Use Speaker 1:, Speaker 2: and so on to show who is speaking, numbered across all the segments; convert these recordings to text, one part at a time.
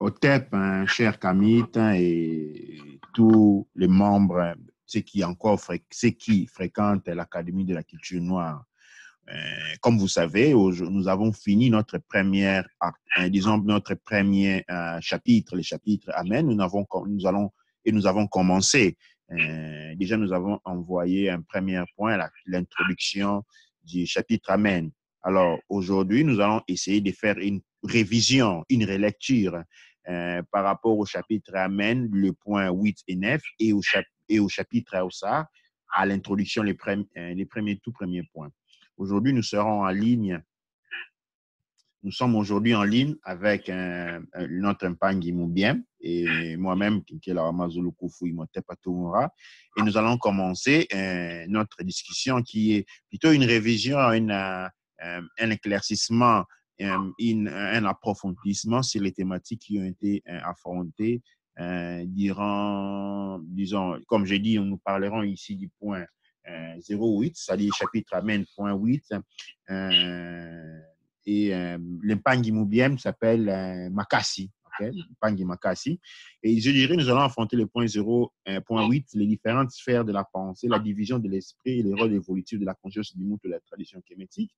Speaker 1: Otep, hein, cher Kamit, hein, et tous les membres, ceux qui fréquentent l'Académie de la culture noire. Comme vous savez, nous avons fini notre première, disons, notre premier chapitre, les chapitres Amen. Nous avons commencé. Déjà, nous avons envoyé un premier point, l'introduction du chapitre Amen. Alors, aujourd'hui, nous allons essayer de faire une révision, une relecture par rapport au chapitre Amen, le point 8 et 9, et au chapitre Aossa, à l'introduction, tout premiers points. Aujourd'hui, nous serons en ligne. Nous sommes aujourd'hui en ligne avec notre Mpangi Moubien et moi-même, qui est la Ramazulu Kufu Imote Patoumura. Et nous allons commencer notre discussion qui est plutôt une révision, un éclaircissement, un approfondissement sur les thématiques qui ont été affrontées durant, disons, comme j'ai dit, nous parlerons ici du point 08, c'est-à-dire chapitre Amen, point 8. Et l'Impangi Moubiem s'appelle Makassi. Okay? Impangi Makassi. Et je dirais, nous allons affronter le point 0.8, les différentes sphères de la pensée, la division de l'esprit et les rôles évolutifs de la conscience du monde de la tradition kémétique.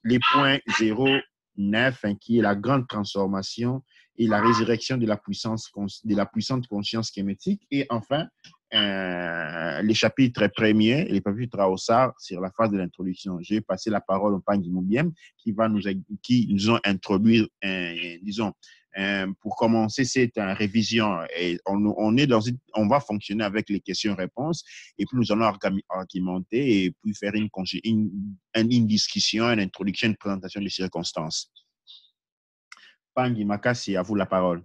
Speaker 1: Les points 0.9, qui est la grande transformation et la résurrection de la puissante conscience kémétique. Et enfin, les chapitres premiers, les chapitres Aossar sur la phase de l'introduction. Je vais passer la parole au Pangi Moubiem qui nous ont introduit, disons, pour commencer cette révision. Et on va fonctionner avec les questions-réponses et puis nous allons argumenter et puis faire une discussion, une introduction, une présentation des circonstances. Pangi Makassi, à vous la parole.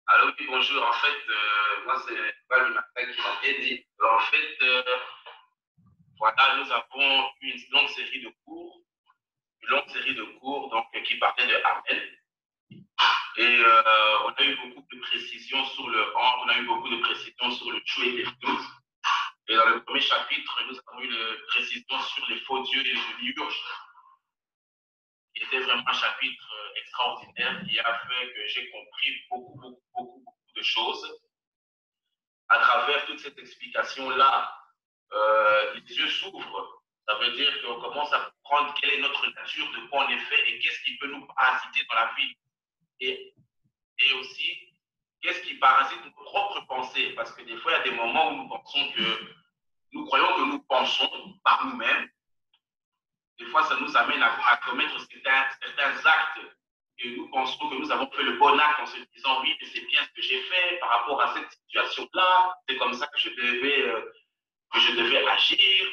Speaker 2: Alors oui, bonjour. En fait, moi, c'est Pangi Makassi qui m'a bien dit. Alors, en fait, voilà, nous avons une longue série de cours donc, qui partaient de Amen. Et on a eu beaucoup de précisions sur le on a eu beaucoup de précisions sur le Chou et les Fnous. Et dans le premier chapitre, nous avons eu des précisions sur les faux dieux et les demiurges. Il était vraiment un chapitre extraordinaire qui a fait que j'ai compris beaucoup de choses. À travers toute cette explication-là, les yeux s'ouvrent. Ça veut dire qu'on commence à comprendre quelle est notre nature, de quoi on est fait et qu'est-ce qui peut nous parasiter dans la vie. Et aussi, qu'est-ce qui parasite nos propres pensées. Parce que des fois, il y a des moments où nous croyons que nous pensons par nous-mêmes. Des fois, ça nous amène à commettre certains actes et nous pensons que nous avons fait le bon acte en se disant oui, mais c'est bien ce que j'ai fait par rapport à cette situation-là, c'est comme ça que je devais agir.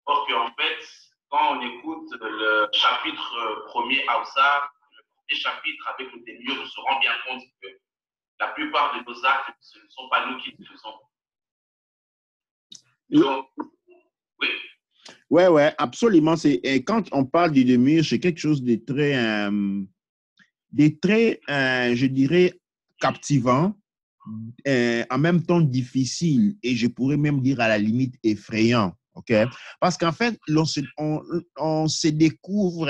Speaker 2: Or qu'en fait, quand on écoute le chapitre premier Aoussa, le premier chapitre avec le démiurge, on se rend bien compte que la plupart de nos actes, ce ne sont pas nous qui les faisons. Donc, oui.
Speaker 1: Ouais, absolument. Et quand on parle du démiurge, c'est quelque chose de très, je dirais, captivant, en même temps difficile, et je pourrais même dire à la limite effrayant. OK? Parce qu'en fait, on se découvre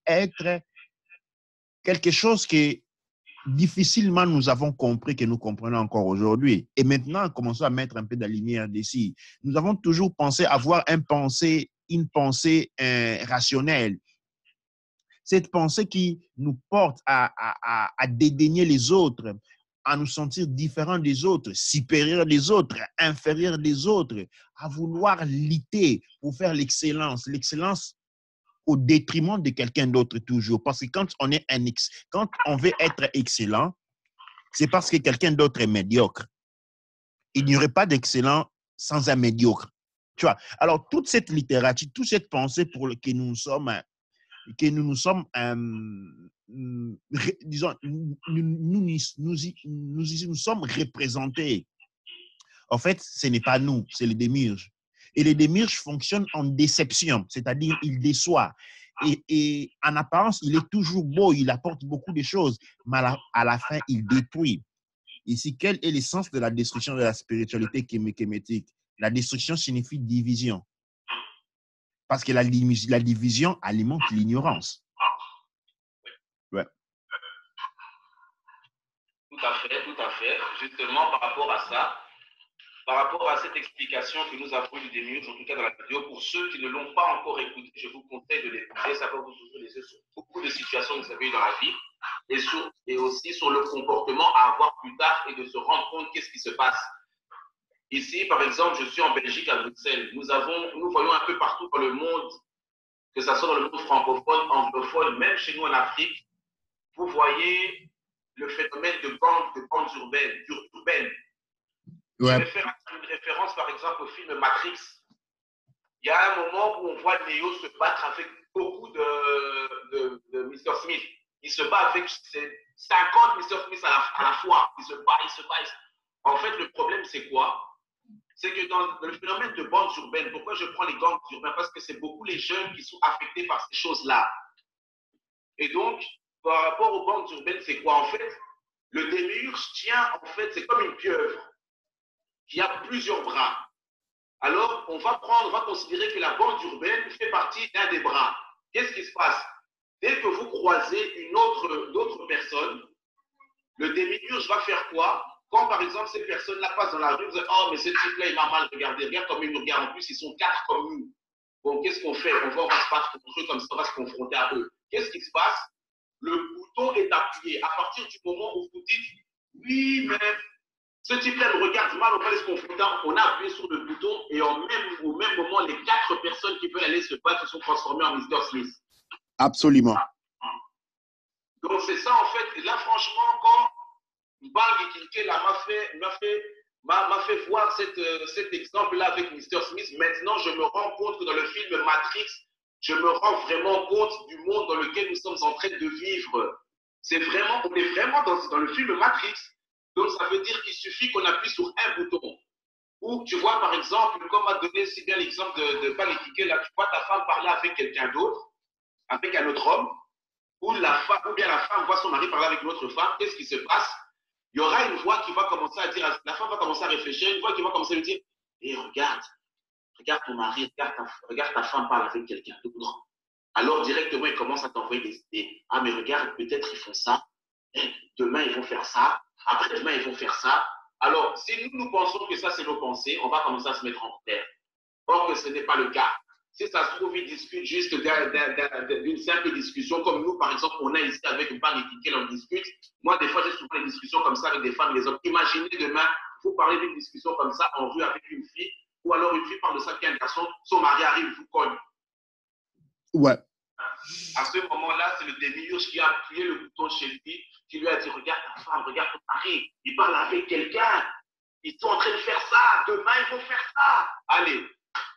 Speaker 1: être quelque chose qui difficilement nous avons compris que nous comprenons encore aujourd'hui. Et maintenant, commençons à mettre un peu de la lumière d'ici. Nous avons toujours pensé avoir une pensée rationnelle. Cette pensée qui nous porte à dédaigner les autres, à nous sentir différents des autres, supérieurs des autres, inférieurs des autres, à vouloir lutter pour faire l'excellence. L'excellence au détriment de quelqu'un d'autre toujours. Parce que quand on veut être excellent, c'est parce que quelqu'un d'autre est médiocre. Il n'y aurait pas d'excellent sans un médiocre. Tu vois? Alors, toute cette littérature, toute cette pensée pour laquelle nous sommes, disons, nous sommes représentés. En fait, ce n'est pas nous, c'est les démiurges. Et les démiurges fonctionnent en déception, c'est-à-dire ils déçoivent. Et en apparence, il est toujours beau, il apporte beaucoup de choses, mais à la fin, il détruit. Ici, quel est l'essence de la destruction de la spiritualité kémétique? La destruction signifie division. Parce que la division alimente l'ignorance. Ouais.
Speaker 2: faire, justement par rapport à ça, par rapport à cette explication que nous avons eue du démiurge, en tout cas dans la vidéo. Pour ceux qui ne l'ont pas encore écouté, je vous conseille de l'écouter. Ça va vous ouvrir les yeux sur beaucoup de situations que vous avez eues dans la vie et aussi sur le comportement à avoir plus tard et de se rendre compte qu'est-ce qui se passe. Ici, par exemple, je suis en Belgique, à Bruxelles. Nous voyons un peu partout dans le monde, que ce soit dans le monde francophone, anglophone, même chez nous en Afrique, vous voyez le phénomène de bandes urbaines. Ouais. Je vais faire une référence, par exemple, au film Matrix. Il y a un moment où on voit Neo se battre avec beaucoup de Mr. Smith. Il se bat avec 50 Mr. Smith à la fois. Il se bat. En fait, le problème, c'est quoi? C'est que dans le phénomène de bandes urbaines, pourquoi je prends les gangs urbains? Parce que c'est beaucoup les jeunes qui sont affectés par ces choses-là. Et donc, par rapport aux bandes urbaines, c'est quoi? En fait, le démiurge tient, en fait, c'est comme une pieuvre qui a plusieurs bras. Alors, on va considérer que la bande urbaine fait partie d'un des bras. Qu'est-ce qui se passe? Dès que vous croisez une autre personne, le démiurge va faire quoi? Quand, par exemple, ces personnes-là passent dans la rue, vous dites, oh, mais ce type-là, il m'a mal regardé. Regarde comme il nous regarde. En plus, ils sont 4 comme nous. Bon, qu'est-ce qu'on fait? On va se battre contre eux comme ça, on va se confronter à eux. Qu'est-ce qui se passe? Le bouton est appuyé. À partir du moment où vous dites, oui, mais ce type-là me regarde mal, on va aller se confronter. On a appuyé sur le bouton et au même moment, les 4 personnes qui veulent aller se battre se sont transformées en Mr. Smith.
Speaker 1: Absolument.
Speaker 2: Donc, c'est ça, en fait. Et là, franchement, quand Bang Kinke m'a fait voir cet exemple-là avec Mr. Smith, maintenant, je me rends compte que dans le film Matrix, je me rends vraiment compte du monde dans lequel nous sommes en train de vivre. On est vraiment dans le film Matrix. Donc, ça veut dire qu'il suffit qu'on appuie sur un bouton. Ou tu vois, par exemple, comme m'a donné si bien l'exemple de Balikiké, là, tu vois ta femme parler avec quelqu'un d'autre, avec un autre homme, ou bien la femme voit son mari parler avec une autre femme, qu'est-ce qui se passe? Il y aura une voix qui va commencer à dire, la femme va commencer à réfléchir, une voix qui va commencer à lui dire, hé, regarde ton mari, regarde ta femme parle avec quelqu'un d'autre. Alors, directement, il commence à t'envoyer des idées. Ah, mais regarde, peut-être ils font ça. Demain, ils vont faire ça. Après-demain, ils vont faire ça. Alors, si nous pensons que ça, c'est nos pensées, on va commencer à se mettre en colère. Or que ce n'est pas le cas. Si ça se trouve, ils discutent juste d'une simple discussion, comme nous, par exemple, on a ici avec une femme et on discute. Moi, des fois, j'ai souvent des discussions comme ça avec des femmes et des hommes. Imaginez demain, vous parlez d'une discussion comme ça en rue avec une fille, ou alors une fille parle de ça avec un garçon, son mari arrive, vous cogne.
Speaker 1: Ouais.
Speaker 2: À ce moment-là, c'est le démiurge qui a appuyé le bouton chez lui, qui lui a dit, regarde ta femme, regarde ton mari, il parle avec quelqu'un, ils sont en train de faire ça, demain ils vont faire ça. Allez,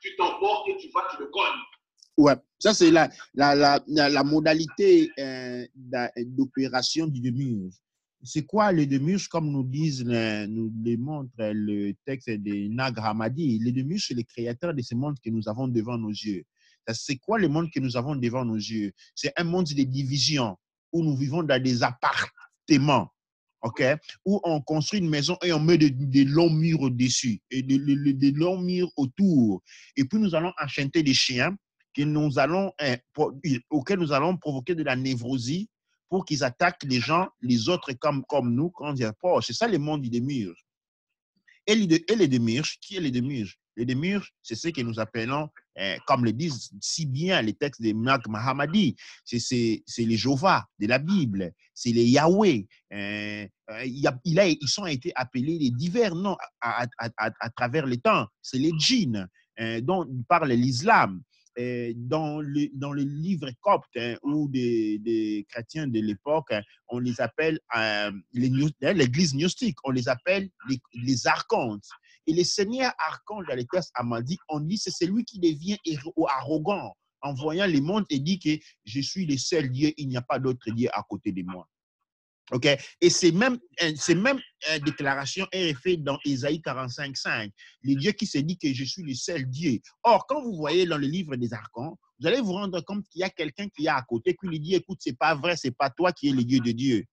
Speaker 2: tu t'emportes et tu vas, tu le cognes.
Speaker 1: Ouais, ça c'est la modalité d'opération du démiurge. C'est quoi le démiurge, comme nous le montre le texte de Nag Hammadi? Le démiurge, c'est le créateur de ce monde que nous avons devant nos yeux. C'est quoi le monde que nous avons devant nos yeux? C'est un monde de division où nous vivons dans des appartements, ok? Où on construit une maison et on met des longs murs au-dessus et des longs murs autour. Et puis nous allons enchanter des chiens auxquels nous allons provoquer de la névrosie pour qu'ils attaquent les gens, les autres comme nous, quand on dit, oh, c'est ça le monde du démiurge. Et les démiurges, qui est les démiurges? Les démiurges, c'est ce que nous appelons, comme le disent si bien les textes de Nag Hammadi, c'est les Jéhovah de la Bible, c'est les Yahweh. Ils ont été appelés les divers noms à travers les temps. C'est les djinns dont parle l'islam. Dans le livre copte ou des chrétiens de l'époque, on les appelle, l'église gnostique, on les appelle les archontes. Et le Seigneur archonte dans les textes Hammadi, on dit c'est celui qui devient arrogant en voyant le monde et dit que je suis le seul Dieu, il n'y a pas d'autre Dieu à côté de moi. OK? Et ces mêmes déclarations est faite dans Ésaïe 45:5. Le Dieu qui se dit que je suis le seul Dieu. Or, quand vous voyez dans le livre des archons, vous allez vous rendre compte qu'il y a quelqu'un qui est à côté qui lui dit, écoute, c'est pas vrai, c'est pas toi qui es le Dieu de Dieu.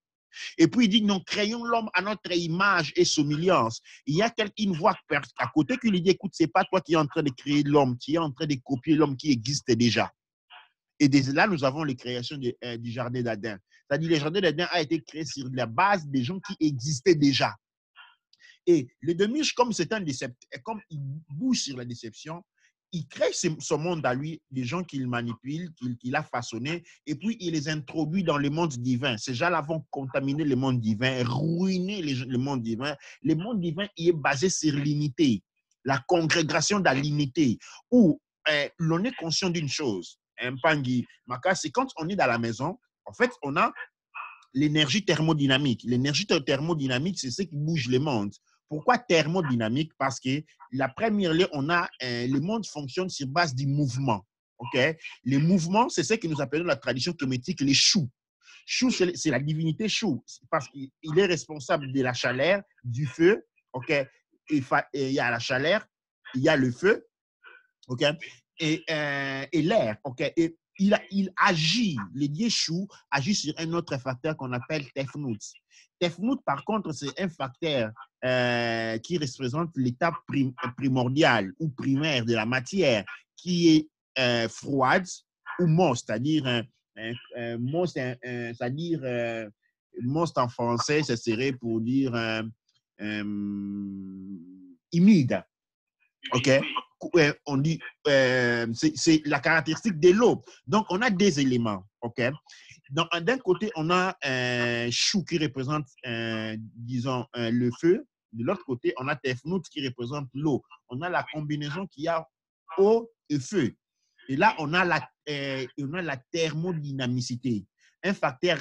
Speaker 1: Et puis il dit, nous créons l'homme à notre image et semblance. Il y a une voix à côté qui lui dit, écoute, c'est pas toi qui es en train de créer l'homme, tu es en train de copier l'homme qui existe déjà. Et dès là, nous avons les créations du jardin d'Adam. C'est-à-dire, le jardin d'Adam a été créé sur la base des gens qui existaient déjà. Et le demi-urge, comme c'est un décepteur, comme il bouge sur la déception, il crée son monde à lui, des gens qu'il manipule, qu'il a façonnés, et puis il les introduit dans le monde divin. Ces gens-là vont contaminer le monde divin, ruiner le monde divin. Le monde divin, il est basé sur l'unité, la congrégation de la l'unité, où l'on est conscient d'une chose. Pangui, Maka, c'est quand on est dans la maison, en fait, on a l'énergie thermodynamique. L'énergie thermodynamique, c'est ce qui bouge le monde. Pourquoi thermodynamique? Parce que la première ligne, on a le monde fonctionne sur base du mouvement. Ok? Les mouvements, c'est ce que nous appelons la tradition kémétique les Shu. Shu, c'est la divinité Shu, parce qu'il est responsable de la chaleur, du feu. Ok? Et il y a la chaleur, il y a le feu. Ok? Et l'air. Ok? Et il agit, le dieu Shu agit sur un autre facteur qu'on appelle Tefnut. Tefnut, par contre, c'est un facteur qui représente l'étape primordiale ou primaire de la matière, qui est froide ou monstre, c'est-à-dire monstre en français, ce serait pour dire humide. OK? On dit, c'est la caractéristique de l'eau. Donc, on a des éléments. OK? D'un côté, on a un Shu qui représente, disons, le feu. De l'autre côté, on a Tefnut qui représente l'eau. On a la combinaison qui a eau et feu. Et là, on a la thermodynamicité. Un facteur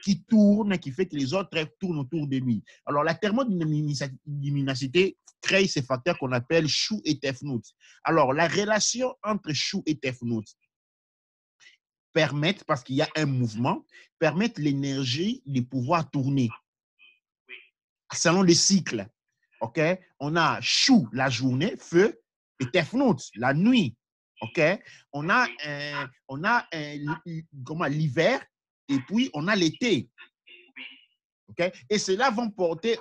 Speaker 1: qui tourne, qui fait que les autres tournent autour de lui. Alors, la thermodynamicité crée ces facteurs qu'on appelle Shu et Tefnut. Alors, la relation entre Shu et Tefnut permettent, parce qu'il y a un mouvement, permettent l'énergie de pouvoir tourner selon les cycles. OK? On a Shu, la journée, feu, et Tefnut, la nuit. OK? On a l'hiver, et puis on a l'été. OK? Et cela vont porter,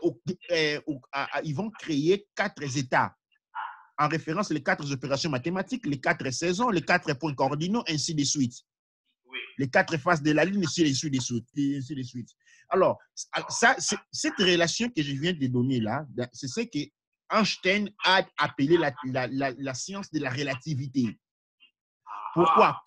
Speaker 1: ils vont créer 4 états, en référence les 4 opérations mathématiques, les 4 saisons, les 4 points cardinaux, ainsi de suite. Les 4 faces de la Lune, ainsi de suite. Alors, ça, cette relation que je viens de donner là, c'est ce que Einstein a appelé la science de la relativité. Pourquoi?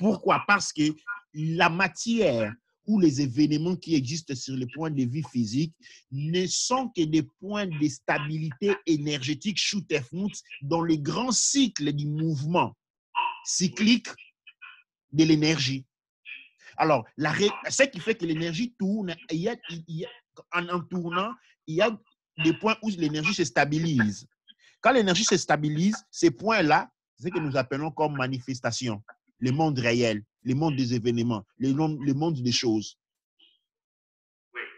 Speaker 1: Parce que la matière ou les événements qui existent sur le point de vue physique ne sont que des points de stabilité énergétique Shu-Tefnut dans les grands cycles du mouvement cyclique de l'énergie. Alors, ce qui fait que l'énergie tourne, en tournant, il y a des points où l'énergie se stabilise. Quand l'énergie se stabilise, ces points-là, c'est ce que nous appelons comme manifestation. Le monde réel, le monde des événements, le monde des choses.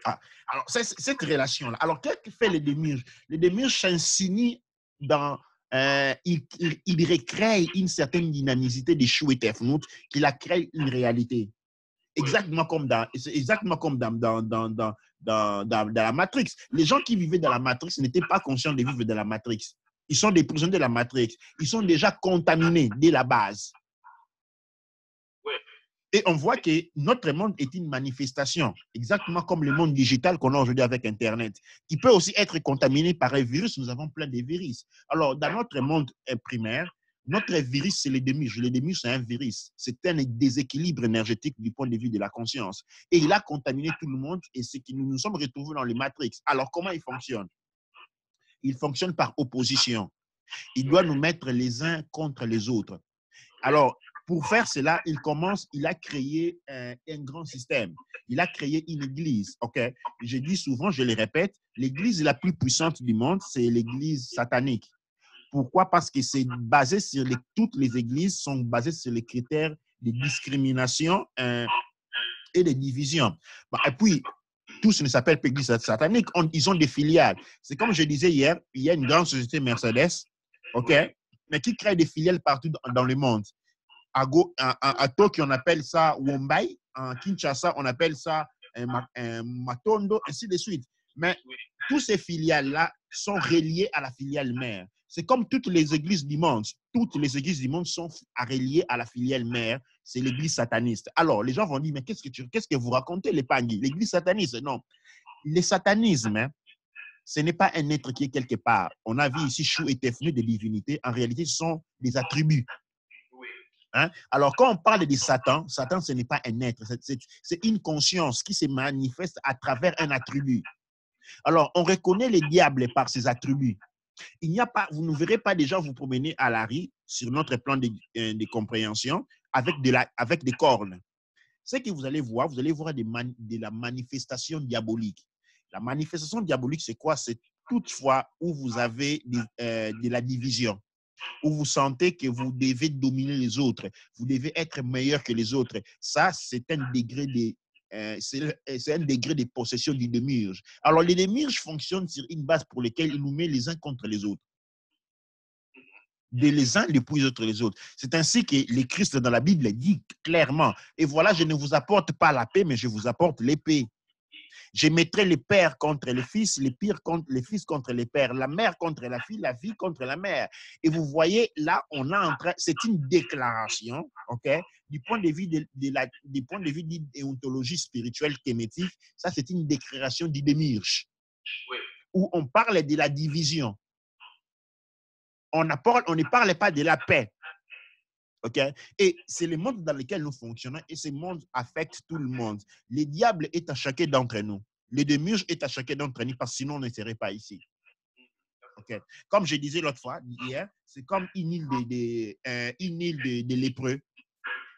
Speaker 1: Ah, alors, cette relation-là. Alors, qu'est-ce que fait le démiurge? Le démiurge s'insinue dans... il recrée une certaine dynamicité de Shu et Tefnut qui la crée une réalité. Exactement comme dans la Matrix. Les gens qui vivaient dans la Matrix n'étaient pas conscients de vivre dans la Matrix. Ils sont des prisonniers de la Matrix. Ils sont déjà contaminés dès la base. Et on voit que notre monde est une manifestation, exactement comme le monde digital qu'on a aujourd'hui avec Internet, qui peut aussi être contaminé par un virus. Nous avons plein de virus. Alors, dans notre monde primaire, notre virus, c'est le démiurge. Le démiurge, c'est un virus. C'est un déséquilibre énergétique du point de vue de la conscience. Et il a contaminé tout le monde et c'est que nous nous sommes retrouvés dans les Matrix. Alors, comment il fonctionne? Il fonctionne par opposition. Il doit nous mettre les uns contre les autres. Alors, pour faire cela, il a créé un grand système. Il a créé une église. OK? Je dis souvent, je le répète, l'église la plus puissante du monde, c'est l'église satanique. Pourquoi? Parce que c'est basé sur toutes les églises sont basées sur les critères de discrimination et de division. Et puis, tous ne s'appellent pas église satanique, ils ont des filiales. C'est comme je disais hier, il y a une grande société Mercedes, OK? Mais qui crée des filiales partout dans le monde. À Tokyo, on appelle ça Wombay. En Kinshasa, on appelle ça Matondo, ainsi de suite. Mais tous ces filiales-là sont reliées à la filiale mère. C'est comme toutes les églises du monde. Toutes les églises du monde sont reliées à la filiale mère. C'est l'église sataniste. Alors, les gens vont dire, mais qu'est-ce que vous racontez, les pangis? L'église sataniste? Non. Le satanisme, Ce n'est pas un être qui est quelque part. On a vu ici Chou et Tefnu des divinités. En réalité, ce sont des attributs. Hein? Alors, quand on parle de Satan, Satan, ce n'est pas un être. C'est une conscience qui se manifeste à travers un attribut. Alors, on reconnaît les diables par ses attributs. Il n'y a pas, vous ne verrez pas des gens vous promener à la rue sur notre plan de compréhension avec des cornes. Ce que vous allez voir de la manifestation diabolique. La manifestation diabolique, c'est quoi? C'est toutefois où vous avez de la division, où vous sentez que vous devez dominer les autres, vous devez être meilleur que les autres. Ça, c'est un degré c'est un degré de possession du démiurge. Alors, les démiurges fonctionnent sur une base pour laquelle ils nous mettent les uns contre les autres. De les uns depuis les autres les autres. C'est ainsi que le Christ dans la Bible dit clairement, et voilà, je ne vous apporte pas la paix, mais je vous apporte l'épée. Je mettrai les pères contre les fils, les fils contre les pères, la mère contre la fille contre la mère. Et vous voyez, là, on a en train, c'est une déclaration, ok, du point de vue du point de vue de déontologie spirituelle kémétique, ça c'est une déclaration du démiurge, où on parle de la division. On ne parle pas de la paix. OK? Et c'est le monde dans lequel nous fonctionnons et ce monde affecte tout le monde. Le diable est à chacun d'entre nous. Le démiurge est à chacun d'entre nous parce que sinon on ne serait pas ici. OK? Comme je disais l'autre fois, hier, c'est comme une île de lépreux.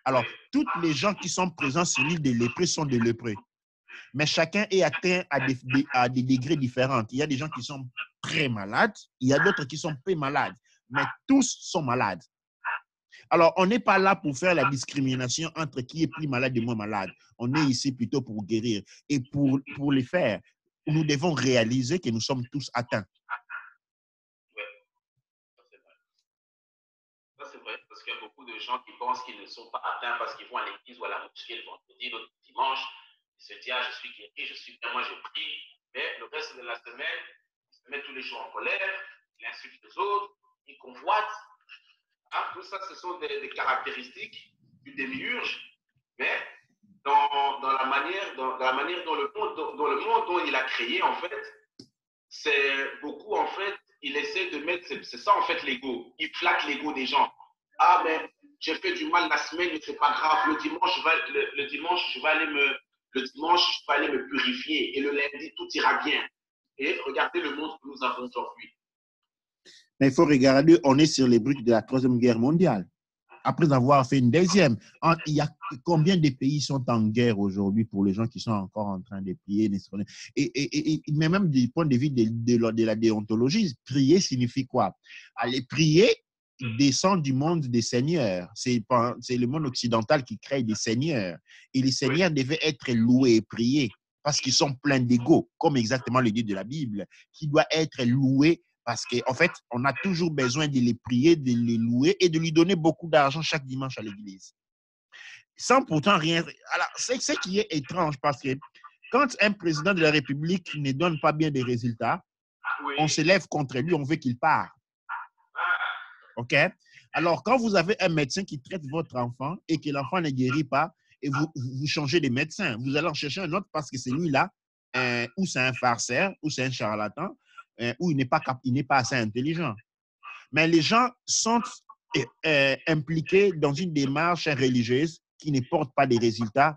Speaker 1: Alors, tous les gens qui sont présents sur l'île des lépreux sont des lépreux. Mais chacun est atteint à des degrés différents. Il y a des gens qui sont très malades, il y a d'autres qui sont peu malades, mais tous sont malades. Alors, on n'est pas là pour faire la discrimination entre qui est plus malade et moins malade. On est ici plutôt pour guérir. Et pour le faire, nous devons réaliser que nous sommes tous atteints.
Speaker 2: Oui, ça c'est vrai. Ça c'est vrai, parce qu'il y a beaucoup de gens qui pensent qu'ils ne sont pas atteints parce qu'ils vont à l'église ou à la mosquée le vendredi, l'autre dimanche. Ils se disent, ah, je suis guéri, je suis bien, moi je prie. Mais le reste de la semaine, ils se mettent tous les jours en colère, ils insultent les autres, ils convoitent. Ah, tout ça, ce sont des caractéristiques du démiurge, mais dans la manière dont le monde dont il a créé, en fait, c'est beaucoup, en fait, il essaie de mettre, c'est ça, en fait, l'ego. Il flatte l'ego des gens. Ah, mais j'ai fait du mal la semaine, mais c'est pas grave. Le dimanche, je vais aller me purifier. Et le lundi, tout ira bien. Et regardez le monde que nous avons aujourd'hui.
Speaker 1: Mais il faut regarder, on est sur les briques de la Troisième Guerre mondiale. Après avoir fait une deuxième, il y a combien de pays sont en guerre aujourd'hui pour les gens qui sont encore en train de prier? Mais même du point de vue de la déontologie, prier signifie quoi? Aller prier descend du monde des seigneurs. C'est le monde occidental qui crée des seigneurs. Et les seigneurs devaient être loués et priés parce qu'ils sont pleins d'ego, comme exactement le dit de la Bible, qui doit être loué parce qu'en fait, on a toujours besoin de les prier, de les louer et de lui donner beaucoup d'argent chaque dimanche à l'église. Sans pourtant rien. Alors, c'est ce qui est étrange parce que quand un président de la République ne donne pas bien des résultats, on se lève contre lui, on veut qu'il parte. OK? Alors, quand vous avez un médecin qui traite votre enfant et que l'enfant ne guérit pas, et vous changez de médecin, vous allez en chercher un autre parce que celui-là, ou c'est un farceur, ou c'est un charlatan, où il n'est pas assez intelligent. Mais les gens sont impliqués dans une démarche religieuse qui ne porte pas des résultats.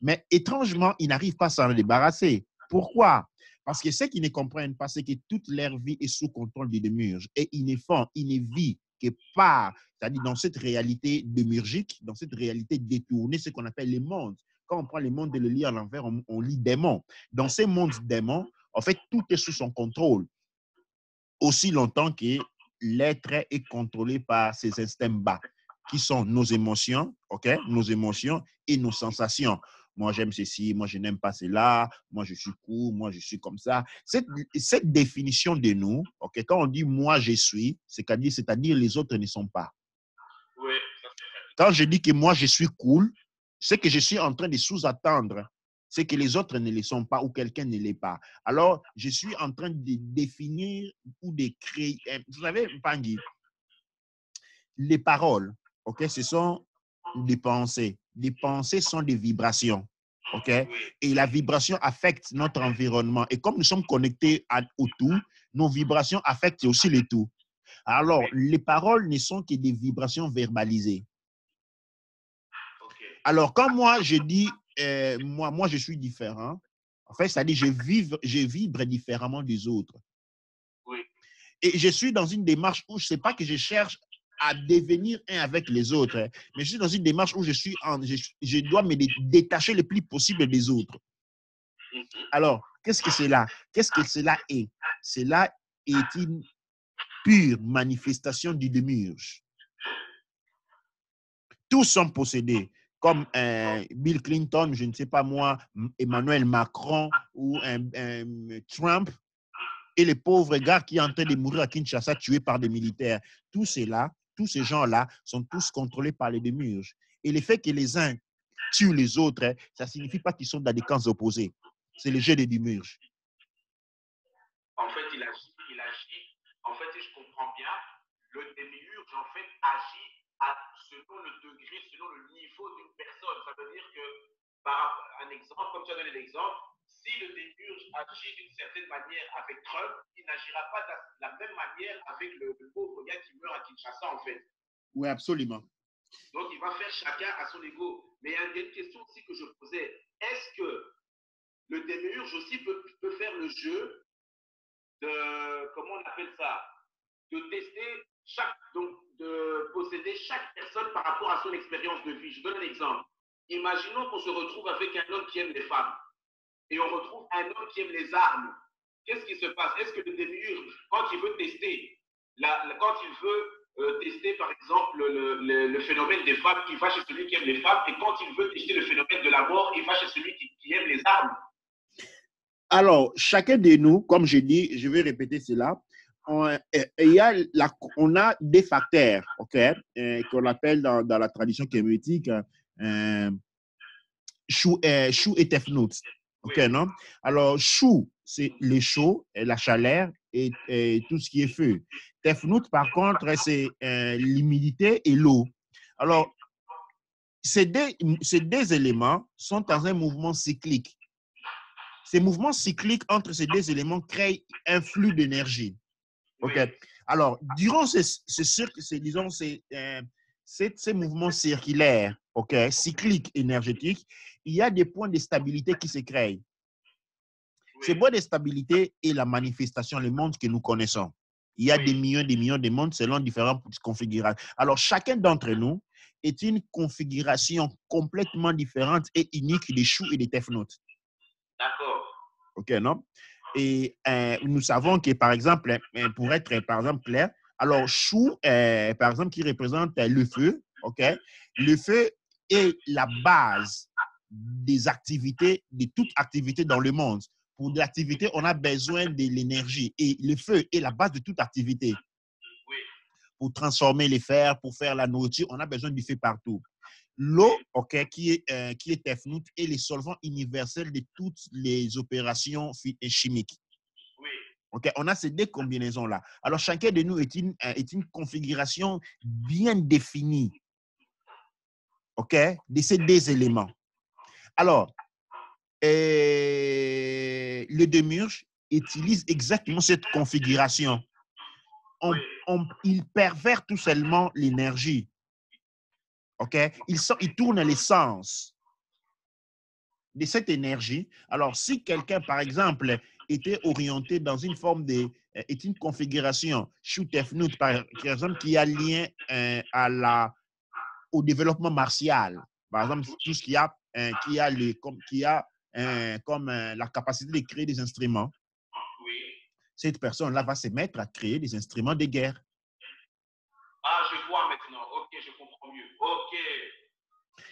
Speaker 1: Mais étrangement, ils n'arrivent pas à s'en débarrasser. Pourquoi? Parce que ceux qui ne comprennent pas, c'est que toute leur vie est sous contrôle du démiurge. Et ils ne vivent que par, c'est-à-dire dans cette réalité démiurgique, dans cette réalité détournée, ce qu'on appelle les mondes. Quand on prend les mondes et le lit à l'envers, on lit démons. Dans ces mondes démons, en fait, tout est sous son contrôle. Aussi longtemps que l'être est contrôlé par ses instincts bas, qui sont nos émotions, ok, nos émotions et nos sensations. Moi, j'aime ceci, moi, je n'aime pas cela, moi, je suis cool, moi, je suis comme ça. Cette définition de nous, ok, quand on dit moi, je suis, c'est-à-dire les autres ne sont pas.
Speaker 2: Oui.
Speaker 1: Quand je dis que moi, je suis cool, c'est que je suis en train de sous-attendre c'est que les autres ne le sont pas ou quelqu'un ne l'est pas. Alors, je suis en train de définir ou de créer. Vous savez, Pangui, les paroles, ok, ce sont des pensées. Les pensées sont des vibrations. OK? Et la vibration affecte notre environnement. Et comme nous sommes connectés au tout, nos vibrations affectent aussi le tout. Alors, les paroles ne sont que des vibrations verbalisées. Alors, quand moi, je dis, moi, je suis différent, en fait, c'est-à-dire je vibre différemment des autres. Et je suis dans une démarche où je ne sais pas que je cherche à devenir un avec les autres, mais je suis dans une démarche où je dois me détacher le plus possible des autres. Alors, qu'est-ce que c'est là? Qu'est-ce que cela est? Cela est une pure manifestation du démiurge. Tous sont possédés, comme Bill Clinton, je ne sais pas moi, Emmanuel Macron ou Trump, et les pauvres gars qui sont en train de mourir à Kinshasa tués par des militaires. Tous ces gens-là sont tous contrôlés par les démiurges. Et le fait que les uns tuent les autres, ça ne signifie pas qu'ils sont dans des camps opposés. C'est le jeu des démiurges.
Speaker 2: En fait, il agit. En fait, si je comprends bien, le démiurge, en fait, agit selon le degré, selon le niveau d'une personne. Ça veut dire que, par un exemple, comme tu as donné l'exemple, si le démiurge agit d'une certaine manière avec Trump, il n'agira pas de la même manière avec le pauvre gars qui meurt à Kinshasa, en fait.
Speaker 1: Oui, absolument.
Speaker 2: Donc, il va faire chacun à son ego. Mais il y a une question aussi que je posais. Est-ce que le démiurge aussi peut faire le jeu de, comment on appelle ça, de tester donc de posséder chaque personne par rapport à son expérience de vie. Je donne un exemple. Imaginons qu'on se retrouve avec un homme qui aime les femmes et on retrouve un homme qui aime les armes. Qu'est-ce qui se passe? Est-ce que le démiurge, quand il veut tester, quand il veut tester par exemple le phénomène des femmes, il va chez celui qui aime les femmes, et quand il veut tester le phénomène de la mort, il va chez celui qui aime les armes?
Speaker 1: Alors, chacun de nous, comme je dis, je vais répéter cela, on a des facteurs, OK, qu'on appelle dans la tradition kémétique chou et tefnout. OK, non? Alors, chou, c'est le chaud, la chaleur et tout ce qui est feu. Tefnout, par contre, c'est l'humidité et l'eau. Alors, ces deux éléments sont dans un mouvement cyclique. Ces mouvements cycliques entre ces deux éléments créent un flux d'énergie. OK. Alors, durant ces mouvements circulaires, OK, cycliques énergétiques, il y a des points de stabilité qui se créent. Ces points de stabilité est la manifestation, le monde que nous connaissons. Il y a des millions de mondes selon différentes configurations. Alors, chacun d'entre nous est une configuration complètement différente et unique des choux et des tefnoutes.
Speaker 2: D'accord.
Speaker 1: OK, non? Et nous savons que, par exemple, pour être, par exemple, clair, alors, chou, par exemple, qui représente le feu, OK? Le feu est la base des activités, de toute activité dans le monde. Pour de l'activité, on a besoin de l'énergie. Et le feu est la base de toute activité. Pour transformer les fers, pour faire la nourriture, on a besoin du feu partout. L'eau, OK, qui est tefnout, est le solvant universel de toutes les opérations chimiques. OK, on a ces deux combinaisons-là. Alors, chacun de nous est une configuration bien définie, OK, de ces deux éléments. Alors, le démiurge utilise exactement cette configuration. Il pervert tout seulement l'énergie. OK? Il tourne les sens de cette énergie. Alors, si quelqu'un, par exemple, était orienté dans une forme est une configuration Shu-Tefnut, par exemple, qui a lien au développement martial, par exemple, tout ce qui a comme la capacité de créer des instruments, cette personne-là va se mettre à créer des instruments de guerre.
Speaker 2: Ah, je vois maintenant. OK, je comprends mieux. OK.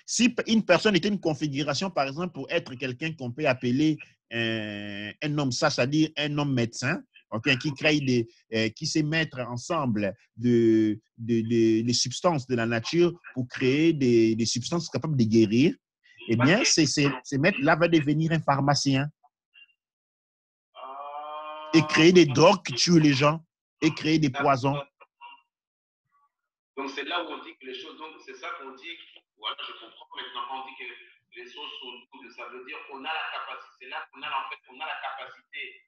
Speaker 1: Si une personne était une configuration, par exemple, pour être quelqu'un qu'on peut appeler un homme sage, c'est-à-dire un homme médecin, okay, qui sait mettre ensemble des substances de la nature pour créer des substances capables de guérir, eh bien, ces maîtres-là vont devenir un pharmacien et créer des drogues qui tuent les gens et créer des poisons.
Speaker 2: Donc, c'est là où on dit que les choses, donc c'est ça qu'on dit, voilà, je comprends maintenant, on dit que les choses sont douces. Ça veut dire qu'on a la capacité, c'est là qu'on a en fait, on a la capacité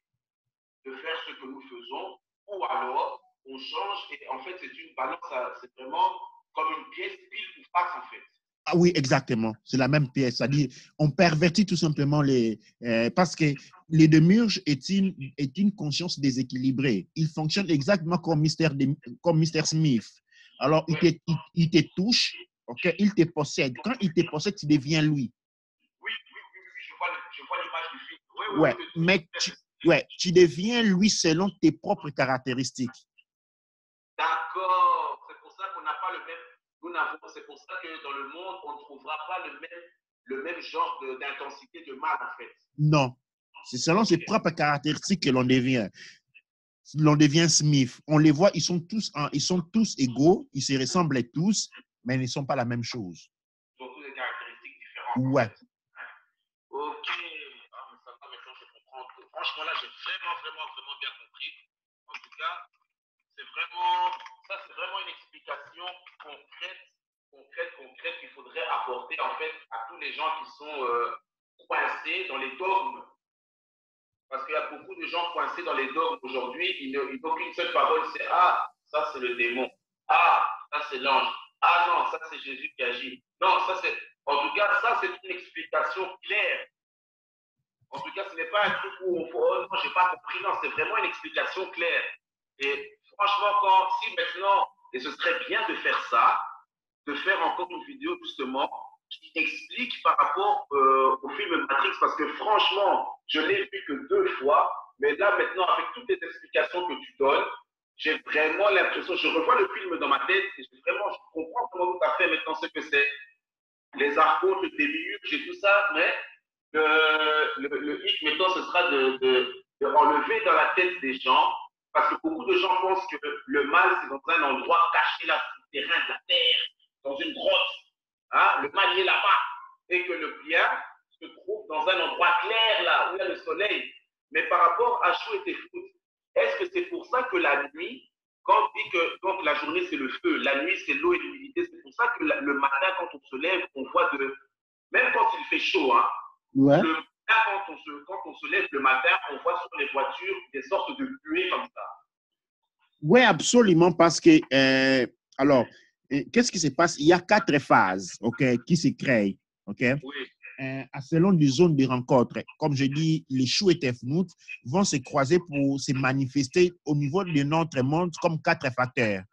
Speaker 2: de faire ce que nous faisons, ou alors on change et en fait c'est une balance, c'est vraiment comme une pièce pile ou face en fait.
Speaker 1: Ah oui, exactement. C'est la même pièce. C'est-à-dire, on pervertit tout simplement les... parce que les démiurges est une conscience déséquilibrée. Il fonctionne exactement comme Mr. Smith. Alors, il te touche, ok, il te possède. Quand il te possède, tu deviens lui.
Speaker 2: Oui, je vois l'image du film. Oui,
Speaker 1: Ouais, mais tu deviens lui selon tes propres caractéristiques.
Speaker 2: D'accord. C'est pour ça qu'on n'a pas le même. C'est pour ça que dans le monde, on ne trouvera pas le même genre d'intensité de mal, en fait.
Speaker 1: Non. C'est selon ses propres caractéristiques que l'on devient. L'on devient Smith. On les voit, ils sont tous égaux, ils se ressemblent tous, mais ils ne sont pas la même chose.
Speaker 2: Ils ont tous des caractéristiques différentes.
Speaker 1: Ouais.
Speaker 2: En fait. Ok. Ah, mais ça va, maintenant je comprends. Franchement, là, j'ai vraiment bien compris. En tout cas, c'est vraiment une explication concrète qu'il faudrait apporter en fait à tous les gens qui sont coincés dans les dogmes. Parce qu'il y a beaucoup de gens coincés dans les dogmes aujourd'hui, ils n'ont qu'une seule parole, c'est ah, ça c'est le démon. Ah, ça c'est l'ange. Ah non, ça c'est Jésus qui agit. Non, ça c'est. En tout cas, ça c'est une explication claire. En tout cas, ce n'est pas un truc où on faut, oh non, j'ai pas compris. Non, c'est vraiment une explication claire. Et franchement, si maintenant, et ce serait bien de faire ça, de faire encore une vidéo justement qui explique par rapport au film Matrix, parce que franchement, je l'ai vu que 2 fois, mais là maintenant, avec toutes les explications que tu donnes, j'ai vraiment l'impression, je revois le film dans ma tête et je comprends comment tout à fait maintenant ce que c'est. Les archons, le démiurge et tout ça, mais le hic maintenant, ce sera de enlever dans la tête des gens, parce que beaucoup de gens pensent que le mal, c'est dans un endroit caché là, souterrain de la terre, dans une grotte. Hein, le mal est là-bas. Et que le bien se trouve dans un endroit clair là, où il y a le soleil. Mais par rapport à Chou et Tefut, est-ce que c'est pour ça que la nuit, quand on dit que donc, la journée c'est le feu, la nuit c'est l'eau et l'humidité, c'est pour ça que le matin, quand on se lève, on voit même quand il fait chaud, hein,
Speaker 1: ouais.
Speaker 2: Quand on se lève le matin, on voit sur les voitures des sortes de buées comme ça.
Speaker 1: Oui, absolument, parce que, alors, qu'est-ce qui se passe? Il y a 4 phases, OK, qui se créent, OK?
Speaker 2: Oui.
Speaker 1: Selon des zones de rencontre. Comme je dis, les Chou et Tefnut vont se croiser pour se manifester au niveau de notre monde comme 4 facteurs.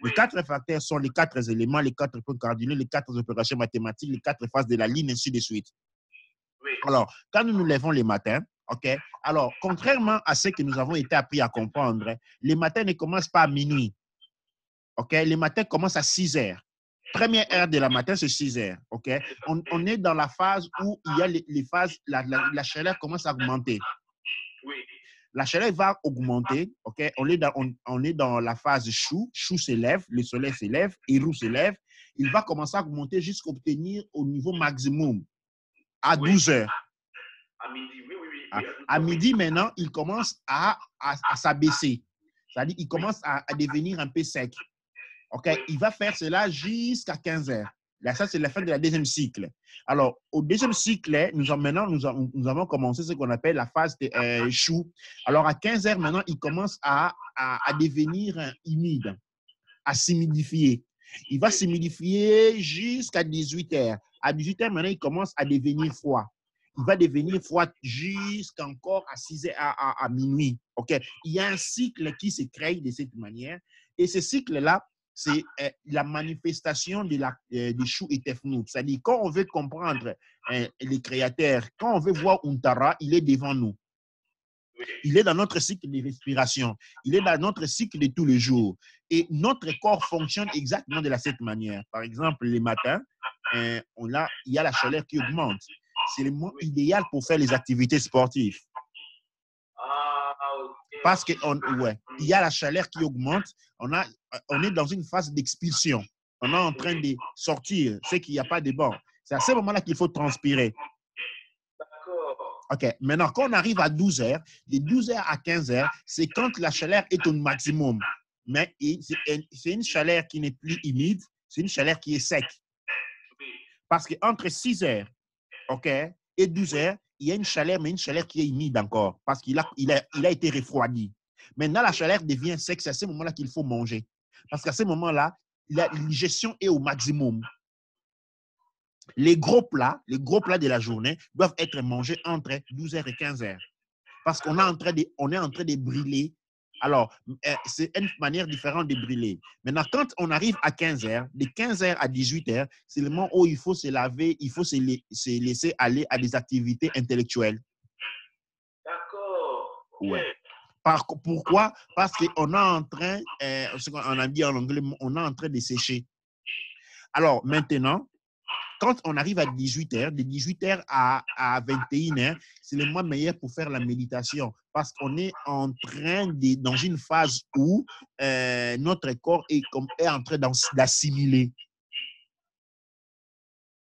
Speaker 1: Oui. Les 4 facteurs sont les 4 éléments, les 4 points cardinaux, les 4 opérations mathématiques, les 4 phases de la ligne, ainsi de suite.
Speaker 2: Oui.
Speaker 1: Alors, quand nous nous levons les matins, OK, alors, contrairement à ce que nous avons été appris à comprendre, les matins ne commencent pas à minuit. OK, les matins commencent à 6 heures. Première heure de la matin, c'est 6 heures. OK, on est dans la phase où il y a les phases, la chaleur commence à augmenter.
Speaker 2: Oui.
Speaker 1: La chaleur va augmenter. OK, on est dans la phase chou. Chou s'élève, le soleil s'élève, Héros s'élève. Il va commencer à augmenter jusqu'à obtenir au niveau maximum à 12 heures.
Speaker 2: À midi, oui.
Speaker 1: À midi, maintenant, il commence à s'abaisser. C'est-à-dire qu'il commence à devenir un peu sec. OK? Il va faire cela jusqu'à 15 heures. Là, ça, c'est la fin de la deuxième cycle. Alors, au deuxième cycle, nous avons commencé ce qu'on appelle la phase de chou. Alors, à 15 heures, maintenant, il commence à devenir humide, à s'humidifier. Il va s'humidifier jusqu'à 18 heures. À 18 heures, maintenant, il commence à devenir froid. Il va devenir froid jusqu'encore à 6 heures, à minuit. OK? Il y a un cycle qui se crée de cette manière. Et ce cycle-là, c'est la manifestation de Chou et Tefnut. C'est-à-dire, quand on veut comprendre les créateurs, quand on veut voir Untara, il est devant nous. Il est dans notre cycle de respiration. Il est dans notre cycle de tous les jours. Et notre corps fonctionne exactement de cette manière. Par exemple, les matins, il y a la chaleur qui augmente. C'est le moment idéal pour faire les activités sportives. Parce qu'il y a la chaleur qui augmente. On est dans une phase d'expulsion. On est en train de sortir, c'est qu'il n'y a pas de banc. C'est à ce moment-là qu'il faut transpirer. OK. Maintenant, quand on arrive à 12 heures, de 12 heures à 15 heures, c'est quand la chaleur est au maximum. Mais c'est une chaleur qui n'est plus humide, c'est une chaleur qui est sec. Parce qu'entre 6 heures OK? Et 12 heures, il y a une chaleur, mais une chaleur qui est humide encore parce qu'il a été refroidi. Maintenant, la chaleur devient sec. C'est à ce moment-là qu'il faut manger. Parce qu'à ce moment-là, la digestion est au maximum. Les gros plats de la journée doivent être mangés entre 12 heures et 15 heures. Parce qu'on est en train de brûler. Alors, c'est une manière différente de brûler. Maintenant, quand on arrive à 15 heures, de 15 heures à 18 heures, c'est le moment où il faut se laver, il faut se laisser aller à des activités intellectuelles.
Speaker 2: D'accord. OK.
Speaker 1: Ouais. Pourquoi? Parce qu'on est en train, on a dit en anglais, on est en train de sécher. Alors, maintenant, quand on arrive à 18 heures, de 18 heures à 21 heures, c'est le moment meilleur pour faire la méditation parce qu'on est en train dans une phase où notre corps est en train d'assimiler.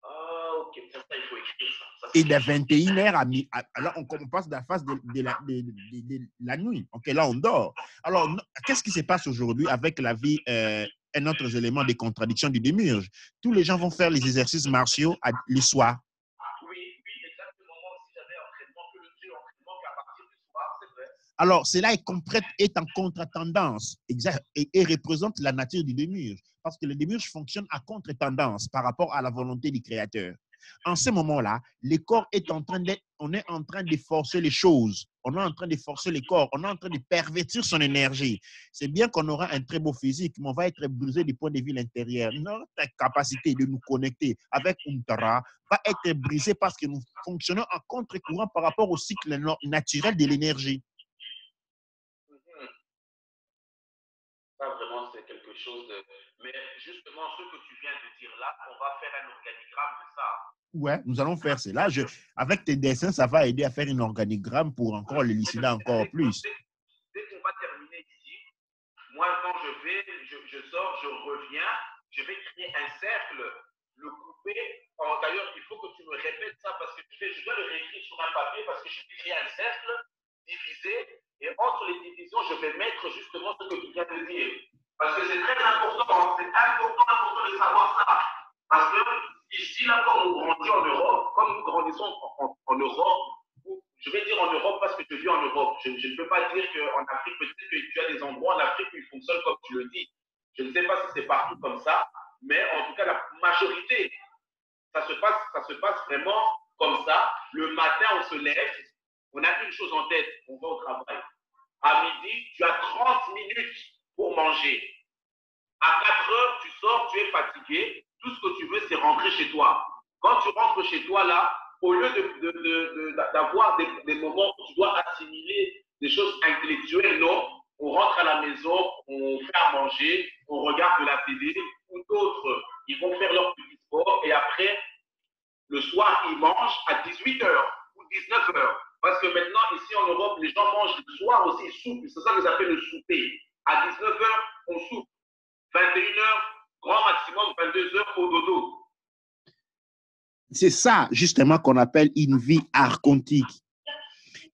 Speaker 2: Ah, OK. Ça, il faut écrire ça.
Speaker 1: Et de 21 heures alors on passe de la phase de la nuit. OK, là, on dort. Alors, qu'est-ce qui se passe aujourd'hui avec la vie un autre élément de contradiction du démiurge? Tous les gens vont faire les exercices martiaux le soir.
Speaker 2: Oui, exactement. Moi aussi, j'avais entraînement que le Dieu entraînement qu'à partir du soir, c'est vrai.
Speaker 1: Alors, cela est en contre-tendance et représente la nature du démiurge. Parce que le démiurge fonctionne à contre-tendance par rapport à la volonté du Créateur. En ce moment-là, le corps on est en train de forcer les choses. On est en train de forcer le corps. On est en train de pervertir son énergie. C'est bien qu'on aura un très beau physique, mais on va être brisé du point de vue intérieur. Notre capacité de nous connecter avec Untara va être brisée parce que nous fonctionnons en contre-courant par rapport au cycle naturel de l'énergie.
Speaker 2: Ça, vraiment, c'est quelque chose de... Mais justement, ce que tu viens de dire là, on va faire un organigramme de ça.
Speaker 1: Ouais, nous allons faire cela. Avec tes dessins, ça va aider à faire un organigramme pour encore l'élucider encore plus.
Speaker 2: Dès qu'on va terminer ici, moi, quand je sors, je reviens, je vais créer un cercle, le couper. D'ailleurs, il faut que tu me répètes ça parce que je dois le réécrire sur un papier parce que je vais créer un cercle divisé et entre les divisions, je vais mettre justement ce que tu viens de dire. Parce que c'est très important, c'est important de savoir ça. Parce que ici, là, quand on grandit en Europe, comme nous grandissons en Europe, je vais dire en Europe parce que je vis en Europe. Je ne peux pas dire qu'en Afrique, peut-être que tu as des endroits en Afrique où ils fonctionnent comme tu le dis. Je ne sais pas si c'est partout comme ça, mais en tout cas, la majorité, ça se passe vraiment comme ça. Le matin, on se lève, on a une chose en tête, on va au travail. À midi, tu as 30 minutes pour manger. À 4 heures, tu sors, tu es fatigué. Tout ce que tu veux, c'est rentrer chez toi. Quand tu rentres chez toi, là, au lieu d'avoir des moments où tu dois assimiler des choses intellectuelles, non, on rentre à la maison, on fait à manger, on regarde de la télé, ou d'autres, ils vont faire leur petit sport, et après, le soir, ils mangent à 18 heures ou 19 heures. Parce que maintenant, ici en Europe, les gens mangent le soir aussi, ils soupent. C'est ça qu'ils appellent le souper. À 19 heures, on soupe. 21 heures, grand maximum 22 heures au dodo.
Speaker 1: C'est ça, justement, qu'on appelle une vie archontique.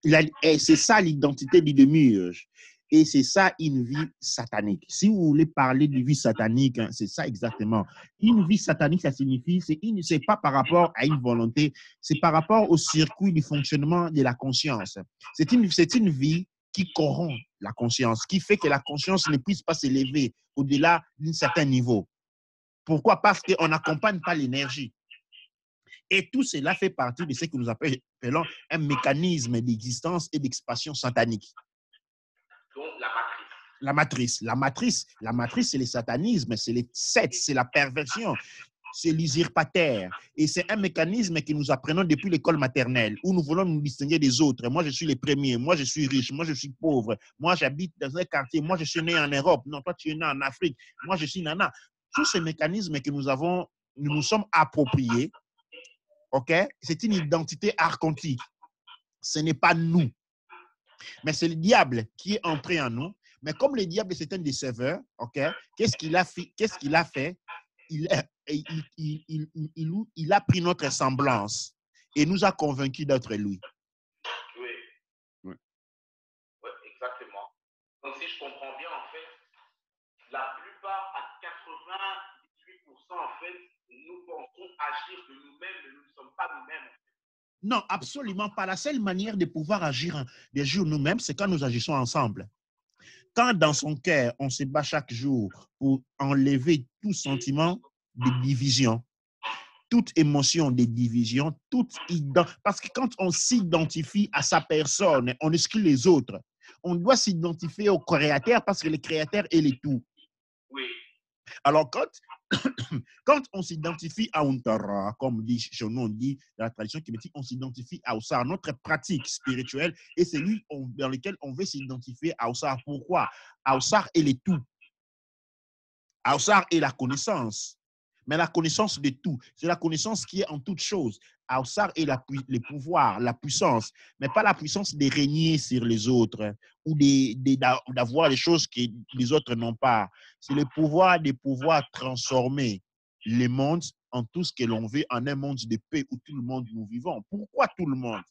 Speaker 1: C'est ça l'identité du démiurge. Et c'est ça une vie satanique. Si vous voulez parler de vie satanique, hein, c'est ça exactement. Une vie satanique, ça signifie, c'est pas par rapport à une volonté, c'est par rapport au circuit du fonctionnement de la conscience. C'est une vie qui corrompt la conscience, qui fait que la conscience ne puisse pas s'élever au-delà d'un certain niveau. Pourquoi? Parce qu'on n'accompagne pas l'énergie. Et tout cela fait partie de ce que nous appelons un mécanisme d'existence et d'expansion satanique.
Speaker 2: Donc, la matrice.
Speaker 1: La matrice, c'est le satanisme, c'est les sectes, c'est la perversion, c'est l'usurpateur. Et c'est un mécanisme que nous apprenons depuis l'école maternelle, où nous voulons nous distinguer des autres. Moi, je suis le premier, moi, je suis riche, moi, je suis pauvre, moi, j'habite dans un quartier, moi, je suis né en Europe, non, toi, tu es né en Afrique, moi, je suis nana. Tous ces mécanismes que nous nous sommes appropriés. OK? C'est une identité archontique. Ce n'est pas nous. Mais c'est le diable qui est entré en nous. Mais comme le diable, c'est un déceveur, OK? Qu'est-ce qu'il a fait? Il a pris notre semblance et nous a convaincus d'être lui.
Speaker 2: Oui. Oui. Oui, exactement. Donc, si je comprends bien, en fait, la plupart, à 98%, en fait, nous pensons agir de nous-mêmes, mais nous ne sommes pas nous-mêmes.
Speaker 1: Non, absolument pas. La seule manière de pouvoir agir nous-mêmes, c'est quand nous agissons ensemble. Quand dans son cœur, on se bat chaque jour pour enlever tout sentiment de division, toute émotion de division, parce que quand on s'identifie à sa personne, on exclut les autres. On doit s'identifier au créateur parce que le créateur est le tout.
Speaker 2: Oui.
Speaker 1: Alors, quand on s'identifie à Untara, comme dit chez nous, on dit dans la tradition kémétique, on s'identifie à Oussar, notre pratique spirituelle, et c'est lui dans lequel on veut s'identifier à Oussar. Pourquoi? Oussar est le tout. Oussar est la connaissance. Mais la connaissance de tout, c'est la connaissance qui est en toute chose. Oussar est le pouvoir, la puissance, mais pas la puissance de régner sur les autres ou d'avoir les choses que les autres n'ont pas. C'est le pouvoir de pouvoir transformer les mondes en tout ce que l'on veut, en un monde de paix où tout le monde nous vivons. Pourquoi tout le monde?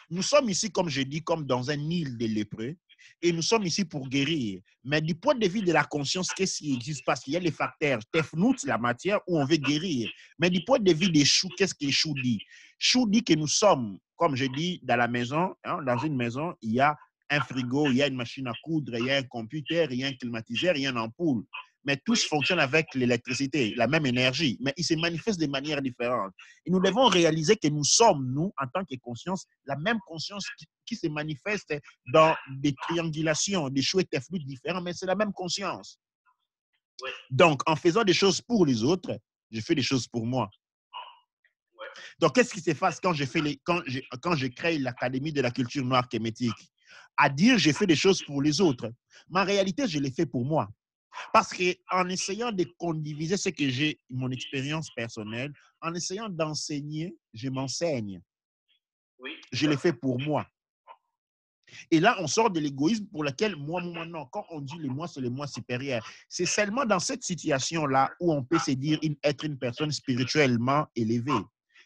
Speaker 1: Nous sommes ici, comme je dis, comme dans un île de lépreux. Et nous sommes ici pour guérir. Mais du point de vue de la conscience, qu'est-ce qui existe? Parce qu'il y a les facteurs, Tefnout, la matière où on veut guérir. Mais du point de vue des choux, qu'est-ce que Chou dit? Chou dit que nous sommes, comme je dis, dans la maison, hein, dans une maison, il y a un frigo, il y a une machine à coudre, il y a un computer, il y a un climatiseur, il y a une ampoule. Mais tous fonctionnent avec l'électricité, la même énergie, mais ils se manifestent de manière différente. Et nous devons réaliser que nous sommes, nous, en tant que conscience, la même conscience qui se manifeste dans des triangulations, des choix fluides différents, mais c'est la même conscience.
Speaker 2: Ouais.
Speaker 1: Donc, en faisant des choses pour les autres, je fais des choses pour moi.
Speaker 2: Ouais.
Speaker 1: Donc, qu'est-ce qui se passe quand je crée l'Académie de la culture noire kémétique? À dire, j'ai fait des choses pour les autres. Mais en réalité, je les fais pour moi. Parce qu'en essayant de condiviser ce que j'ai, mon expérience personnelle, en essayant d'enseigner, je m'enseigne.
Speaker 2: Oui.
Speaker 1: Je le fais pour moi. Et là, on sort de l'égoïsme pour lequel moi, non. Quand on dit le moi, c'est le moi supérieur. C'est seulement dans cette situation-là où on peut se dire être une personne spirituellement élevée.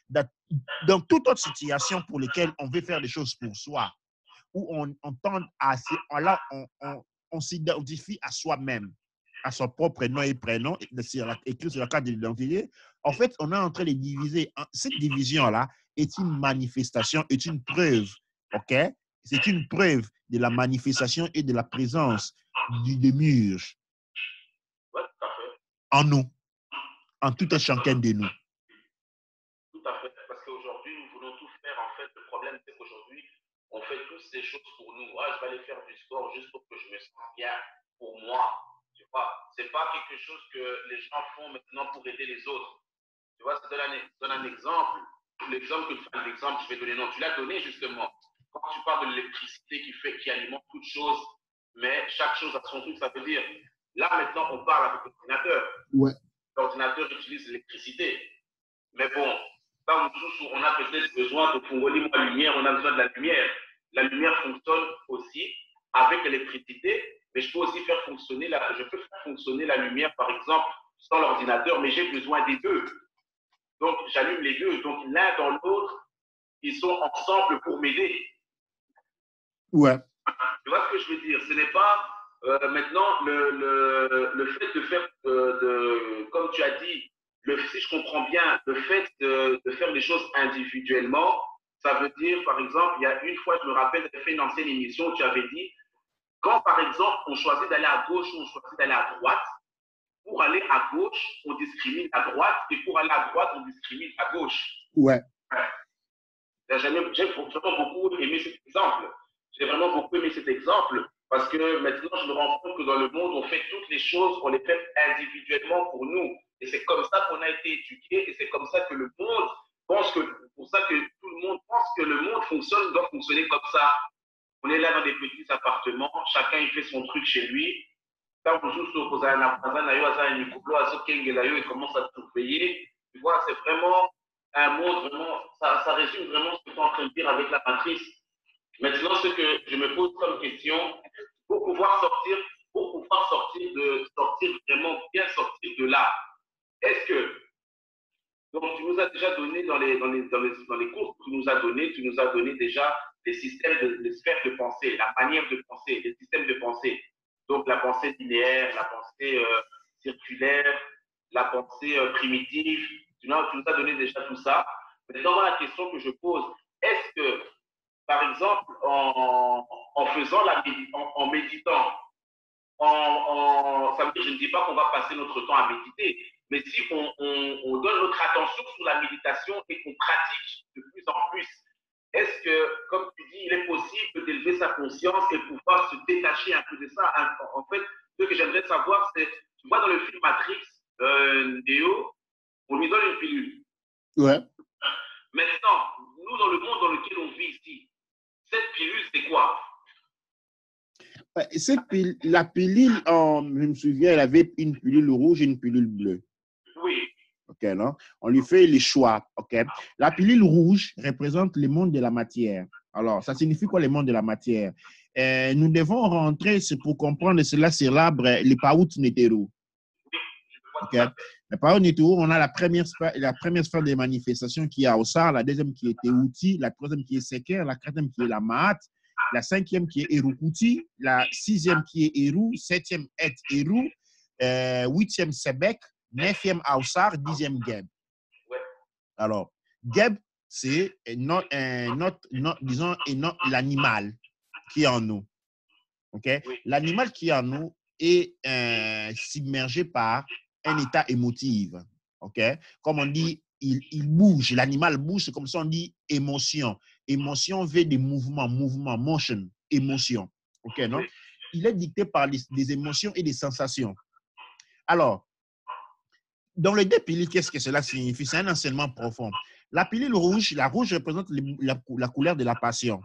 Speaker 1: Dans toute autre situation pour laquelle on veut faire des choses pour soi, où on tend à... Là, on s'identifie à soi-même, à son propre nom et prénom, écrit sur la carte de l'identité. En fait, on est en train de diviser. Cette division-là est une manifestation, est une preuve, OK? C'est une preuve de la manifestation et de la présence du démiurge en nous, en tout un chacun de nous.
Speaker 2: Tout à fait, parce qu'aujourd'hui, nous voulons tout faire. En fait, le problème, c'est qu'aujourd'hui, on fait toutes ces choses pour nous. Ah, je vais aller faire du sport juste pour que je me sente bien pour moi. Tu vois, c'est pas quelque chose que les gens font maintenant pour aider les autres. Tu vois, ça donne un exemple. L'exemple que l'exemple, je vais donner, non, tu l'as donné justement. Quand tu parles de l'électricité qui alimente toute chose, mais chaque chose a son truc, ça veut dire, là maintenant, on parle avec l'ordinateur.
Speaker 1: Ouais.
Speaker 2: L'ordinateur utilise l'électricité. Mais bon, quand on a peut-être besoin de Congolais, la lumière, on a besoin de la lumière. La lumière fonctionne aussi avec l'électricité, mais je peux aussi faire fonctionner la lumière, par exemple, sans l'ordinateur, mais j'ai besoin des deux. Donc, j'allume les deux. Donc, l'un dans l'autre, ils sont ensemble pour m'aider.
Speaker 1: Ouais.
Speaker 2: Tu vois ce que je veux dire? Ce n'est pas maintenant le fait de faire, comme tu as dit, si je comprends bien, le fait de faire les choses individuellement, ça veut dire, par exemple, il y a une fois, je me rappelle, tu as fait une ancienne émission où tu avais dit, quand par exemple, on choisit d'aller à gauche ou on choisit d'aller à droite, pour aller à gauche, on discrimine à droite, et pour aller à droite, on discrimine à gauche.
Speaker 1: Ouais.
Speaker 2: J'ai vraiment beaucoup aimé cet exemple. J'ai vraiment beaucoup aimé cet exemple parce que maintenant, je me rends compte que dans le monde, on fait toutes les choses, on les fait individuellement pour nous. Et c'est comme ça qu'on a été éduqué et c'est comme ça que le monde pense que, pour ça que tout le monde pense que le monde doit fonctionner comme ça. On est là dans des petits appartements, chacun il fait son truc chez lui. Quand on joue sur il commence à tout payer. Tu vois, c'est vraiment un monde, vraiment, ça résume vraiment ce que tu es en train de dire avec la matrice. Maintenant, ce que je me pose comme question, pour pouvoir sortir vraiment bien sortir de là, est-ce que, donc tu nous as déjà donné dans les cours que tu nous as donné déjà les systèmes, les sphères de pensée, la manière de penser, les systèmes de pensée. Donc la pensée linéaire, la pensée circulaire, la pensée primitive. Tu nous as donné déjà tout ça. Maintenant, moi, la question que je pose, est-ce que, par exemple, en faisant en méditant, ça veut dire, je ne dis pas qu'on va passer notre temps à méditer, mais si on donne notre attention sur la méditation et qu'on pratique de plus en plus, est-ce que, comme tu dis, il est possible d'élever sa conscience et pouvoir se détacher un peu de ça? En fait, ce que j'aimerais savoir, c'est, tu vois, dans le film Matrix, Neo, on lui donne une pilule.
Speaker 1: Ouais.
Speaker 2: Maintenant, nous, dans le monde dans lequel on vit ici, cette pilule, c'est quoi?
Speaker 1: La pilule, je me souviens, elle avait une pilule rouge et une pilule bleue.
Speaker 2: Oui.
Speaker 1: OK, non? On lui fait les choix. OK? La pilule rouge représente le monde de la matière. Alors, ça signifie quoi, le monde de la matière? Nous devons rentrer, c'est pour comprendre cela, c'est l'arbre, les Paout Netero. OK? Le Paout Netero, on a la première sphère des manifestations qui est à Ossar, la deuxième qui est Teouti, la troisième qui est Seker, la quatrième qui est la Maat, la cinquième qui est Erukuti, la sixième qui est Eru, septième est Eru, huitième Sebek, 9e Aoussar, 10e Geb.
Speaker 2: Ouais.
Speaker 1: Alors, Geb, c'est disons, l'animal qui est en nous. Okay? Oui. L'animal qui est en nous est submergé par un état émotif. Okay? Comme on dit, il bouge, l'animal bouge, c'est comme ça on dit émotion. Émotion veut des mouvements, motion, émotion. OK, non? Oui. Il est dicté par des émotions et des sensations. Alors, dans les deux pilules, qu'est-ce que cela signifie? C'est un enseignement profond. La pilule rouge, la rouge représente la couleur de la passion.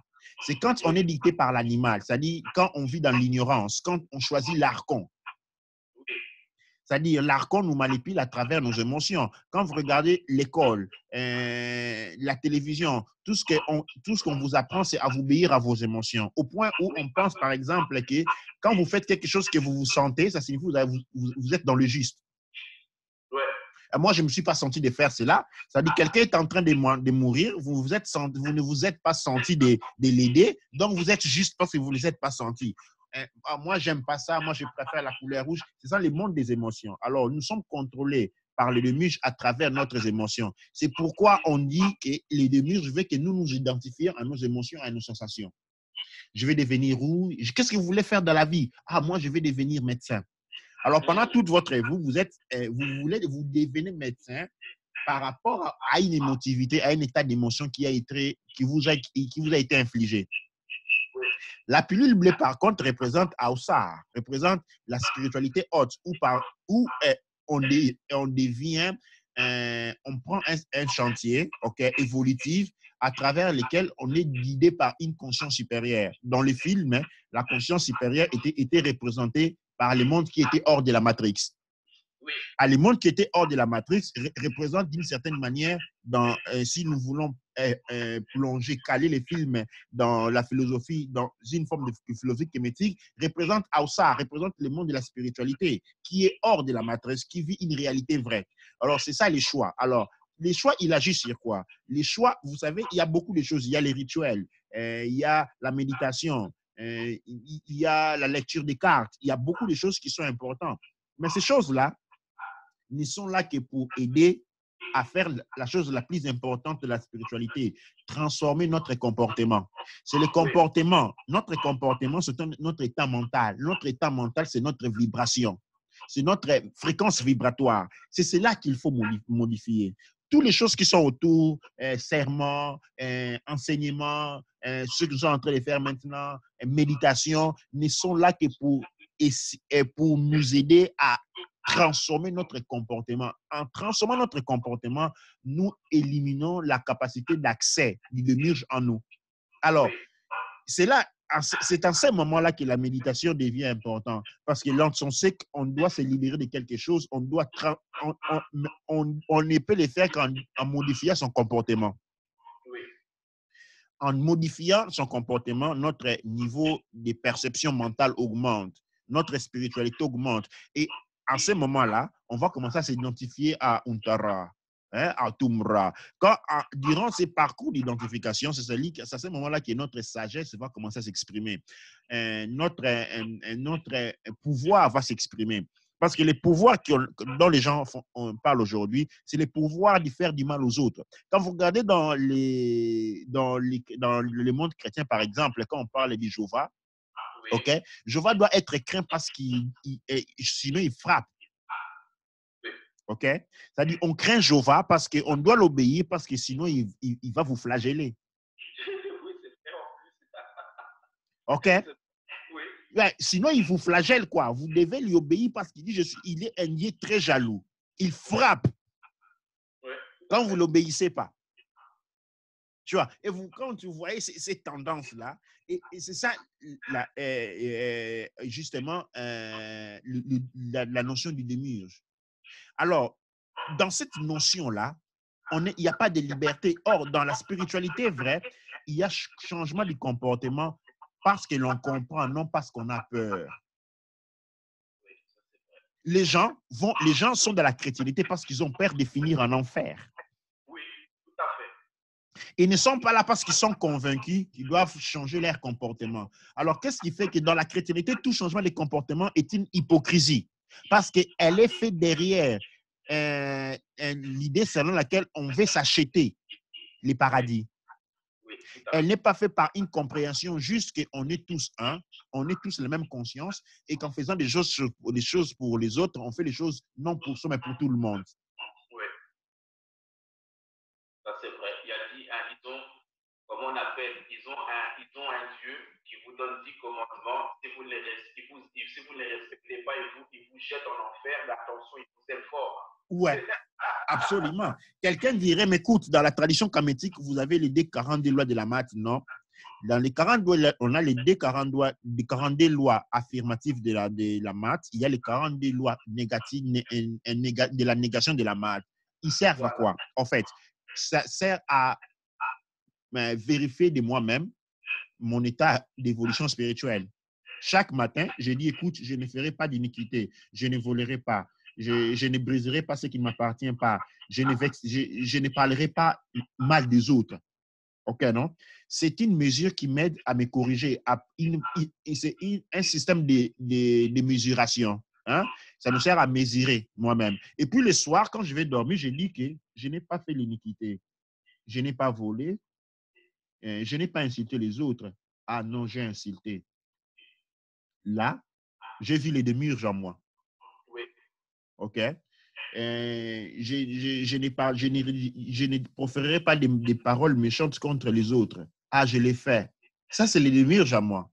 Speaker 1: C'est quand on est dicté par l'animal, c'est-à-dire quand on vit dans l'ignorance, quand on choisit l'archon. C'est-à-dire l'archon nous manipule à travers nos émotions. Quand vous regardez l'école, la télévision, tout ce qu'on vous apprend, c'est à vous obéir à vos émotions. Au point où on pense, par exemple, que quand vous faites quelque chose que vous vous sentez, ça signifie que vous êtes dans le juste. Moi, je ne me suis pas senti de faire cela. C'est-à-dire que quelqu'un est en train de mourir, vous ne vous êtes pas senti de l'aider, donc vous êtes juste parce que vous ne vous êtes pas senti. Moi, je n'aime pas ça. Moi, je préfère la couleur rouge. C'est ça le monde des émotions. Alors, nous sommes contrôlés par les démiurges à travers notre émotions. C'est pourquoi on dit que les démiurges veulent que nous nous identifions à nos émotions, à nos sensations. Je vais devenir rouge. Qu'est-ce que vous voulez faire dans la vie? Ah, moi, je vais devenir médecin. Alors, pendant toute votre vie, vous devenez médecin par rapport à une émotivité, à un état d'émotion qui vous a été infligé. La pilule bleue, par contre, représente Aoussar, représente la spiritualité haute, où on devient, on prend un chantier, okay, évolutif, à travers lequel on est guidé par une conscience supérieure. Dans le film, la conscience supérieure était représentée par le monde qui était hors de la matrix. Oui. Le monde qui était hors de la matrix représente d'une certaine manière, si nous voulons plonger, caler les films dans la philosophie, dans une forme de philosophie kémétique, représente Aoussa, représente le monde de la spiritualité, qui est hors de la matrice, qui vit une réalité vraie. Alors, c'est ça les choix. Alors, les choix, il agit sur quoi? Les choix, vous savez, il y a beaucoup de choses. Il y a les rituels, il y a la méditation, il y a la lecture des cartes. Il y a beaucoup de choses qui sont importantes. Mais ces choses-là ne sont là que pour aider à faire la chose la plus importante de la spiritualité, transformer notre comportement. C'est le comportement. Notre comportement, c'est notre état mental. Notre état mental, c'est notre vibration. C'est notre fréquence vibratoire. C'est cela qu'il faut modifier. Toutes les choses qui sont autour, serment, enseignement, ce que nous sommes en train de faire maintenant, méditation, ne sont là que pour nous aider à transformer notre comportement. En transformant notre comportement, nous éliminons la capacité d'accès du démiurge en nous. Alors, c'est en ce moment-là que la méditation devient importante. Parce que lorsqu'on sait qu'on doit se libérer de quelque chose, on ne peut le faire qu'en modifiant son comportement. En modifiant son comportement, notre niveau de perception mentale augmente, notre spiritualité augmente. Et à ce moment-là, on va commencer à s'identifier à Untara, à Tumra. Durant ces parcours d'identification, c'est à ce moment-là que notre sagesse va commencer à s'exprimer. Notre pouvoir va s'exprimer. Parce que les pouvoirs dont les gens on parle aujourd'hui, c'est les pouvoirs de faire du mal aux autres. Quand vous regardez dans le monde chrétien, par exemple, quand on parle de Jéhovah,
Speaker 2: Oui.
Speaker 1: OK, Jéhovah doit être craint parce sinon il frappe.
Speaker 2: Oui.
Speaker 1: OK? C'est-à-dire, on craint Jéhovah parce qu'on doit l'obéir, parce que sinon il va vous flageller.
Speaker 2: Oui, c'est vrai en plus.
Speaker 1: OK?
Speaker 2: Oui.
Speaker 1: Ouais, sinon, il vous flagelle, quoi. Vous devez lui obéir parce qu'il dit, il est un dieu très jaloux. Il frappe
Speaker 2: Oui.
Speaker 1: quand vous ne l'obéissez pas. Tu vois, et quand vous voyez ces tendances-là, et c'est ça, justement, la notion du démiurge. Alors, dans cette notion-là, il n'y a pas de liberté. Or, dans la spiritualité vraie, il y a changement du comportement parce que l'on comprend, non parce qu'on a peur. Les gens sont dans la chrétienté parce qu'ils ont peur de finir en enfer.
Speaker 2: Oui, tout à fait.
Speaker 1: Ils ne sont pas là parce qu'ils sont convaincus qu'ils doivent changer leur comportement. Alors, qu'est-ce qui fait que dans la chrétienté, tout changement de comportement est une hypocrisie? Parce qu'elle est faite derrière l'idée selon laquelle on veut s'acheter les paradis.
Speaker 2: Oui,
Speaker 1: Elle n'est pas faite par une compréhension juste qu'on est tous un, on est tous la même conscience et qu'en faisant des choses pour les autres, on fait les choses non pour soi, mais pour tout le monde.
Speaker 2: Oui, ça c'est vrai. Ils ont, comment on appelle, ils ont un Dieu qui vous donne 10 commandements. Si vous ne les respectez pas, il vous jette en enfer, mais attention, il vous aime fort.
Speaker 1: Ouais. Absolument. Quelqu'un dirait, mais écoute, dans la tradition kamétique, vous avez les 42 lois de la maths, non? Dans les 42 lois, on a les 42 lois affirmatives de la maths. Il y a les 42 lois négatives de la négation de la maths. Ils servent à quoi? En fait, ça sert à vérifier de moi-même mon état d'évolution spirituelle. Chaque matin, je dis, écoute, je ne ferai pas d'iniquité, je ne volerai pas, je ne briserai pas ce qui ne m'appartient pas, je ne parlerai pas mal des autres. OK, non? C'est une mesure qui m'aide à me corriger. C'est un système de mesuration. Hein? Ça nous sert à mesurer moi-même. Et puis le soir, quand je vais dormir, je dis que je n'ai pas fait l'iniquité. Je n'ai pas volé. Je n'ai pas insulté les autres. Ah non, j'ai insulté. Là, j'ai vu les démiurges en moi.
Speaker 2: Oui.
Speaker 1: OK? Je ne proférerai pas des paroles méchantes contre les autres. Ah, je l'ai fait. Ça, c'est les démiurges en moi.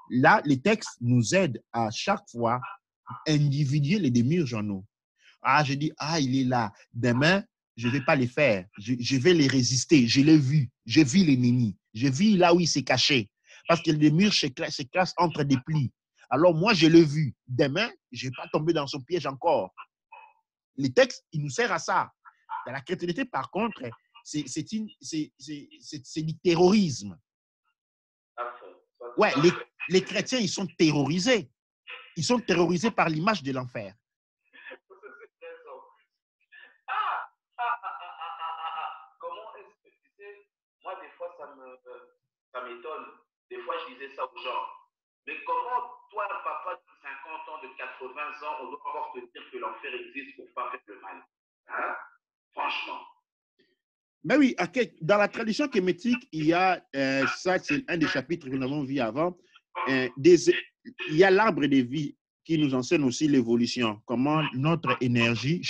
Speaker 1: Là, les textes nous aident à chaque fois individuer les démiurges en nous. Ah, je dis, ah, il est là. Demain, je ne vais pas les faire. Je vais les résister. Je l'ai vu. J'ai vu l'ennemi. J'ai vu là où il s'est caché. Parce que le démiurge se classe entre des plis. Alors, moi, je l'ai vu. Demain, je ne vais pas tomber dans son piège encore. Les textes, ils nous servent à ça. Dans la chrétienté, par contre, c'est du terrorisme. Ouais, les chrétiens, ils sont terrorisés. Ils sont terrorisés par l'image de l'enfer.
Speaker 2: Comment est-ce que tu sais, moi des fois ça m'étonne. Des fois je disais ça aux gens. Mais comment toi, un papa de 50 ans, de 80 ans, on doit encore te dire que l'enfer existe pour ne pas faire le mal? Hein? Franchement.
Speaker 1: Mais oui, dans la tradition kémétique, il y a, ça c'est un des chapitres que nous avons vu avant, il y a l'arbre de vie qui nous enseigne aussi l'évolution, comment notre énergie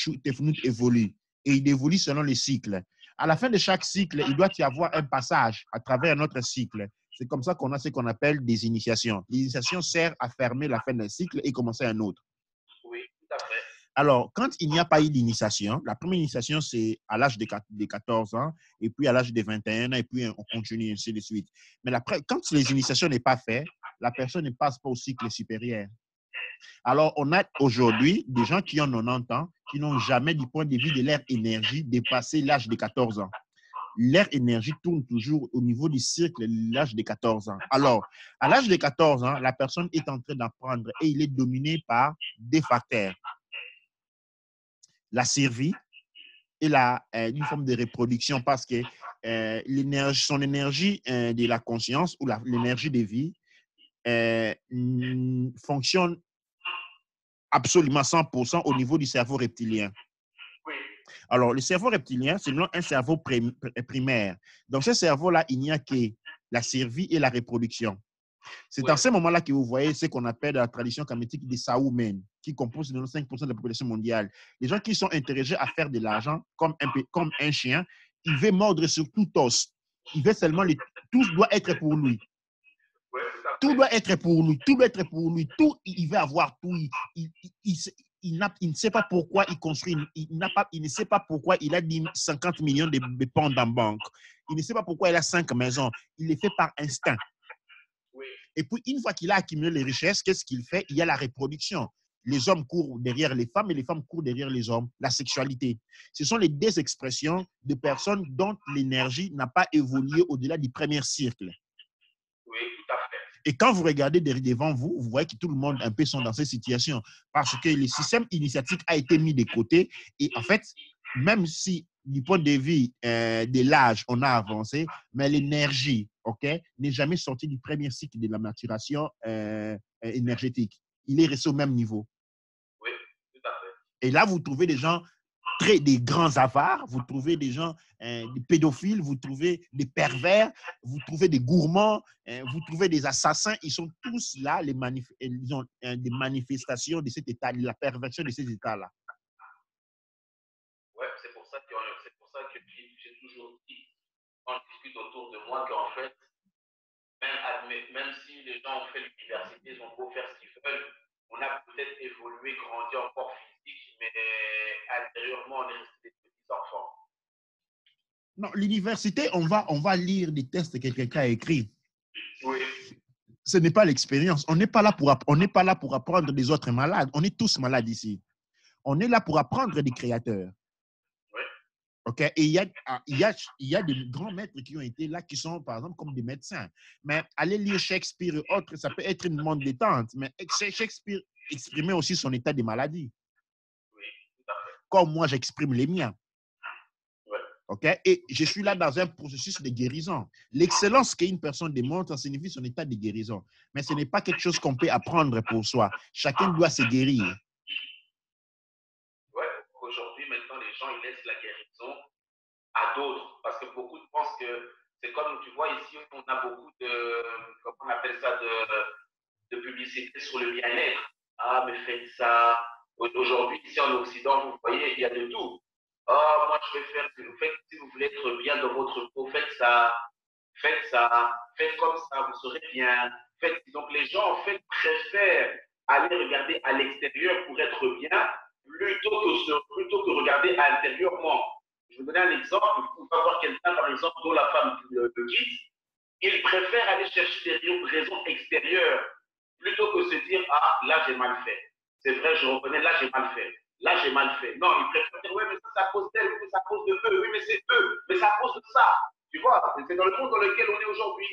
Speaker 1: évolue. Et il évolue selon les cycles. À la fin de chaque cycle, il doit y avoir un passage à travers notre cycle. C'est comme ça qu'on a ce qu'on appelle des initiations. L'initiation sert à fermer la fin d'un cycle et commencer un autre.
Speaker 2: Oui, tout à fait.
Speaker 1: Alors, quand il n'y a pas eu d'initiation, la première initiation, c'est à l'âge de 14 ans, et puis à l'âge de 21 ans, et puis on continue ainsi de suite. Mais quand les initiations n'est pas faites, la personne ne passe pas au cycle supérieur. Alors, on a aujourd'hui des gens qui ont 90 ans, qui n'ont jamais, du point de vue de leur énergie, dépassé l'âge de 14 ans. Leur énergie tourne toujours au niveau du cycle, l'âge de 14 ans. Alors, à l'âge de 14 ans, la personne est en train d'apprendre et il est dominé par des facteurs. La survie et une forme de reproduction parce que son énergie de la conscience ou l'énergie de vie fonctionne Absolument 100% au niveau du cerveau reptilien.
Speaker 2: Oui.
Speaker 1: Alors, le cerveau reptilien, c'est un cerveau primaire. Dans ce cerveau-là, il n'y a que la survie et la reproduction. C'est dans ce moment-là que vous voyez ce qu'on appelle dans la tradition kamétique des Saoumen, qui composent 95% de la population mondiale. Les gens qui sont intéressés à faire de l'argent comme un chien, il veut mordre sur tout os. Il veut seulement, tout doit être pour lui. Tout doit être pour lui, tout doit être pour lui, tout, il veut avoir tout. Il ne sait pas pourquoi il construit, il ne sait pas pourquoi il a 50 millions de pounds en banque. Il ne sait pas pourquoi il a 5 maisons. Il les fait par instinct. Et puis, une fois qu'il a accumulé les richesses, qu'est-ce qu'il fait? Il y a la reproduction. Les hommes courent derrière les femmes et les femmes courent derrière les hommes. La sexualité. Ce sont les deux expressions de personnes dont l'énergie n'a pas évolué au-delà du premier cycle.
Speaker 2: Oui, tout à fait.
Speaker 1: Et quand vous regardez devant vous, vous voyez que tout le monde un peu sont dans cette situation parce que le système initiatique a été mis de côté. Et en fait, même si du point de vue de l'âge, on a avancé, mais l'énergie, n'est jamais sortie du premier cycle de la maturation énergétique. Il est resté au même niveau.
Speaker 2: Oui, tout à fait.
Speaker 1: Et là, vous trouvez des gens des grands avares, vous trouvez des gens, des pédophiles, vous trouvez des pervers, vous trouvez des gourmands, vous trouvez des assassins. Ils sont tous là, ils ont des manifestations de cet état, de la perversion de ces états-là.
Speaker 2: Ouais, c'est pour ça que j'ai toujours dit, quand je discute autour de moi, qu'en fait, même si les gens ont fait l'université, ils ont beau faire ce qu'ils veulent, on a peut-être évolué, grandi encore physique, mais intérieurement, on est resté des petits enfants.
Speaker 1: Non, l'université, on va lire des tests que quelqu'un a écrits.
Speaker 2: Oui.
Speaker 1: Ce n'est pas l'expérience. On n'est pas là pour apprendre des autres malades. On est tous malades ici. On est là pour apprendre des créateurs.
Speaker 2: Oui.
Speaker 1: OK? Et il y a des grands maîtres qui ont été là, qui sont, par exemple, comme des médecins. Mais aller lire Shakespeare et autres, ça peut être une monde détente. Mais Shakespeare exprimait aussi son état de maladie.
Speaker 2: Oui, tout à fait.
Speaker 1: Comme moi, j'exprime les miens.
Speaker 2: Ouais.
Speaker 1: OK? Et je suis là dans un processus de guérison. L'excellence qu'une personne démontre, ça signifie son état de guérison. Mais ce n'est pas quelque chose qu'on peut apprendre pour soi. Chacun doit se guérir.
Speaker 2: Ouais, aujourd'hui, maintenant, les gens, ils laissent la guérison à d'autres. Parce que beaucoup pensent que c'est comme, tu vois, ici, on a beaucoup de, comment on appelle ça, de publicité sur le bien-être. Ah, mais faites ça. Aujourd'hui, ici en Occident, vous voyez, il y a de tout. Oh, moi, je vais faire, si vous voulez être bien dans votre peau, faites ça, faites comme ça, vous serez bien. Donc, les gens, en fait, préfèrent aller regarder à l'extérieur pour être bien plutôt que regarder intérieurement. Je vais vous donner un exemple. Vous pouvez avoir quelqu'un, par exemple, dont la femme le quitte. Il préfère aller chercher des raisons extérieures plutôt que se dire, ah, là, j'ai mal fait. C'est vrai, je reconnais, là, j'ai mal fait. Là, j'ai mal fait. Non, il préfère dire, oui, mais ça, c'est à cause d'elle, oui, mais c'est à cause de eux, oui, mais c'est eux, mais c'est à cause de ça. Tu vois, c'est dans le monde dans lequel on est aujourd'hui.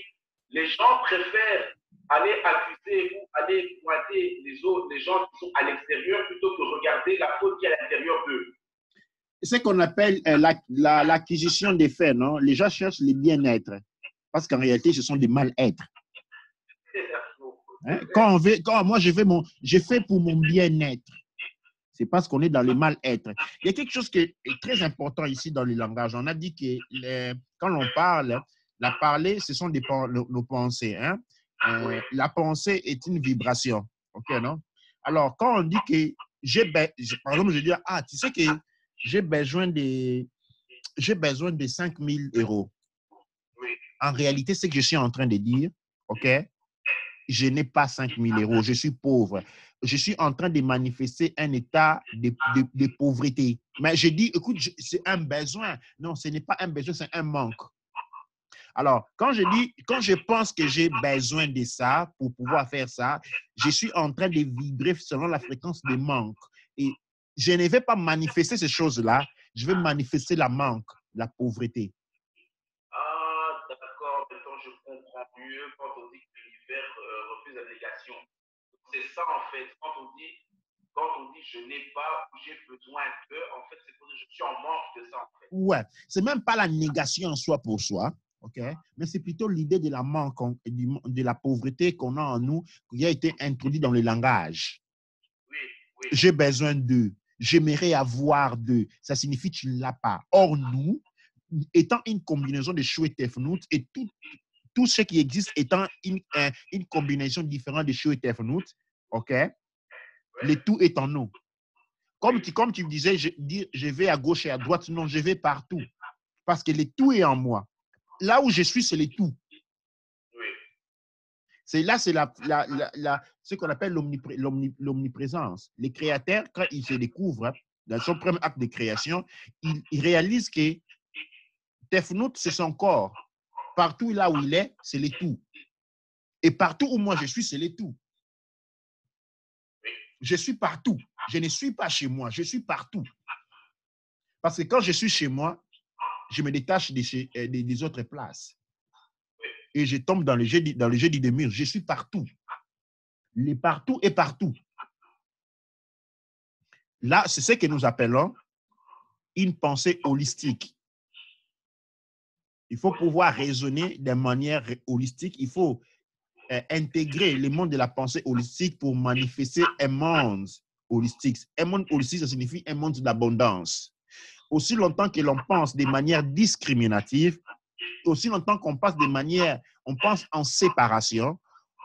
Speaker 2: Les gens préfèrent aller accuser ou aller pointer les gens qui sont à l'extérieur plutôt que regarder la faute qui est à l'intérieur d'eux.
Speaker 1: C'est ce qu'on appelle l'acquisition des faits, non? Les gens cherchent le bien-être. Parce qu'en réalité, ce sont des mal-être. Hein? Quand moi, je fais pour mon bien-être. C'est parce qu'on est dans le mal-être. Il y a quelque chose qui est très important ici dans le langage. On a dit que quand on parle, la parler, ce sont nos pensées. Hein? La pensée est une vibration. OK, non? Alors, quand on dit que par exemple, je dis, ah, tu sais que j'ai besoin de 5 000 euros. En réalité, c'est que je suis en train de dire, OK, je n'ai pas 5 000 euros, je suis pauvre. Je suis en train de manifester un état de pauvreté. Mais je dis, écoute, c'est un besoin. Non, ce n'est pas un besoin, c'est un manque. Alors, quand je pense que j'ai besoin de ça pour pouvoir faire ça, je suis en train de vibrer selon la fréquence des manques. Et je ne vais pas manifester ces choses-là, je vais manifester la manque, la pauvreté.
Speaker 2: Ah, d'accord, maintenant je comprends mieux quand on dit que l'univers refuse la négation. C'est ça en fait, quand on dit je n'ai pas ou j'ai besoin de, en fait, c'est parce que je suis en manque de ça en fait.
Speaker 1: Ouais, c'est même pas la négation en soi pour soi. Okay? Mais c'est plutôt l'idée de la manque, de la pauvreté qu'on a en nous, qui a été introduite dans le langage.
Speaker 2: Oui, Oui.
Speaker 1: J'ai besoin d'eux. J'aimerais avoir d'eux. Ça signifie que tu ne l'as pas. Or, nous, étant une combinaison de Shu et Tefnut, et tout ce qui existe étant une combinaison différente de Shu et Tefnut, OK? Le tout est en nous. Comme tu me disais, je vais à gauche et à droite. Non, je vais partout. Parce que le tout est en moi. Là où je suis, c'est le tout.
Speaker 2: Oui.
Speaker 1: C'est ce qu'on appelle l'omniprésence. Les créateurs, quand ils se découvrent, dans son premier acte de création, ils réalisent que Tefnut, c'est son corps. Partout là où il est, c'est le tout. Et partout où moi je suis, c'est le tout. Je suis partout. Je ne suis pas chez moi, je suis partout. Parce que quand je suis chez moi, je me détache des autres places. Et je tombe dans le jeu des murs. Je suis partout. Les partout et partout. Là, c'est ce que nous appelons une pensée holistique. Il faut pouvoir raisonner de manière holistique. Il faut intégrer le monde de la pensée holistique pour manifester un monde holistique. Un monde holistique, ça signifie un monde d'abondance. Aussi longtemps que l'on pense de manière discriminative, aussi longtemps qu'on pense en séparation,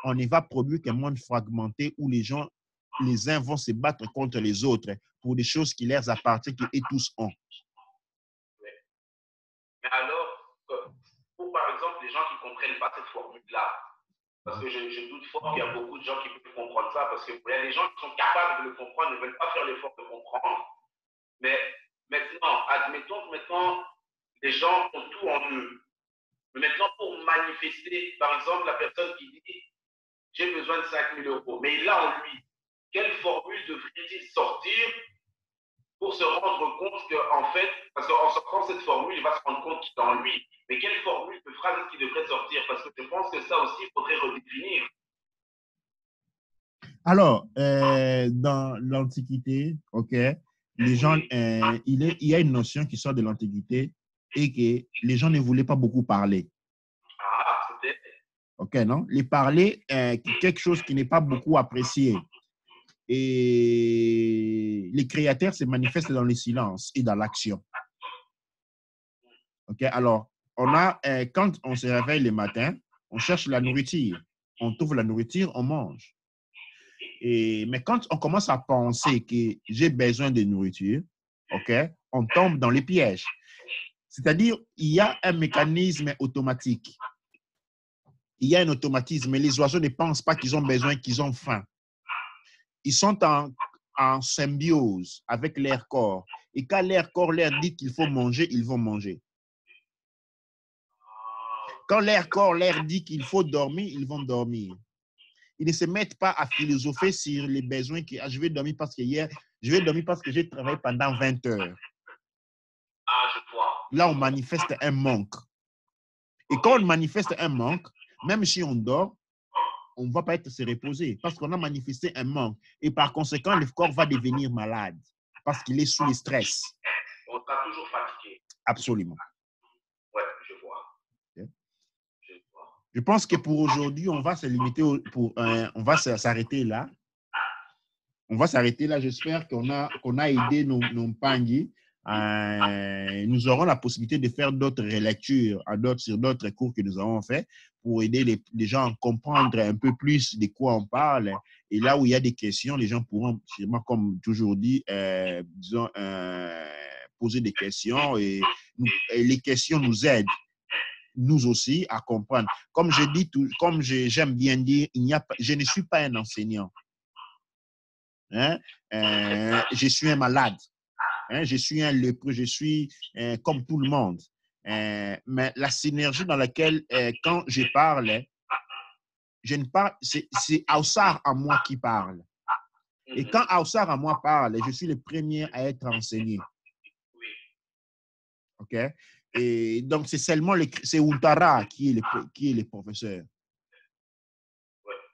Speaker 1: on ne va produire qu'un monde fragmenté où les uns vont se battre contre les autres pour des choses qui leur appartiennent et tous ont.
Speaker 2: Oui. Mais alors, pour par exemple les gens qui ne comprennent pas cette formule-là, parce que je doute fort qu'il y a beaucoup de gens qui peuvent comprendre ça, parce qu'il y a des gens qui sont capables de le comprendre, ne veulent pas faire l'effort de comprendre. Mais maintenant, admettons que maintenant, les gens ont tout en eux. Mais maintenant, pour manifester, par exemple, la personne qui dit j'ai besoin de 5 000 euros, mais il a en lui, quelle formule devrait-il sortir pour se rendre compte qu'en fait, parce qu'en sortant cette formule, il va se rendre compte qu'il est en lui, mais quelle formule de phrase est-ce qu'il devrait sortir? Parce que je pense que ça aussi, il faudrait redéfinir.
Speaker 1: Alors, dans l'Antiquité, OK, les gens, il y a une notion qui sort de l'Antiquité et que les gens ne voulaient pas beaucoup parler.
Speaker 2: Ah, c'était.
Speaker 1: OK, non? Les parler, quelque chose qui n'est pas beaucoup apprécié. Et les créateurs se manifestent dans le silence et dans l'action. OK, alors, quand on se réveille le matin, on cherche la nourriture. On trouve la nourriture, on mange. Mais quand on commence à penser que j'ai besoin de nourriture, OK, on tombe dans les pièges. C'est-à-dire, il y a un mécanisme automatique. Il y a un automatisme, mais les oiseaux ne pensent pas qu'ils ont besoin, qu'ils ont faim. Ils sont en symbiose avec leur corps. Et quand leur corps leur dit qu'il faut manger, ils vont manger. Quand leur corps leur dit qu'il faut dormir, ils vont dormir. Ils ne se mettent pas à philosopher sur les besoins que je vais dormir parce que j'ai travaillé pendant 20 heures.
Speaker 2: Ah, je vois.
Speaker 1: Là, on manifeste un manque. Et quand on manifeste un manque, même si on dort, on ne va pas se reposer parce qu'on a manifesté un manque. Et par conséquent, le corps va devenir malade parce qu'il est sous le stress.
Speaker 2: On sera toujours fatigué.
Speaker 1: Absolument.
Speaker 2: Ouais, je vois.
Speaker 1: Okay.
Speaker 2: Je vois.
Speaker 1: Je pense que pour aujourd'hui, on va se limiter, on va s'arrêter là. On va s'arrêter là. J'espère qu'on a aidé nos pangis. Nous aurons la possibilité de faire d'autres relectures sur d'autres cours que nous avons fait pour aider les gens à comprendre un peu plus de quoi on parle. Et là où il y a des questions, les gens pourront, sûrement, comme toujours dit, disons, poser des questions et les questions nous aident, nous aussi, à comprendre. Comme j'aime bien dire, je ne suis pas un enseignant. Hein? Je suis un malade. Hein? Je suis un lépreux. Je suis comme tout le monde. Mais la synergie dans laquelle, quand je parle, c'est Aussar en moi qui parle. Et quand Aussar en moi parle, je suis le premier à être enseigné. OK? Et donc, c'est seulement c'est Untara qui est le professeur.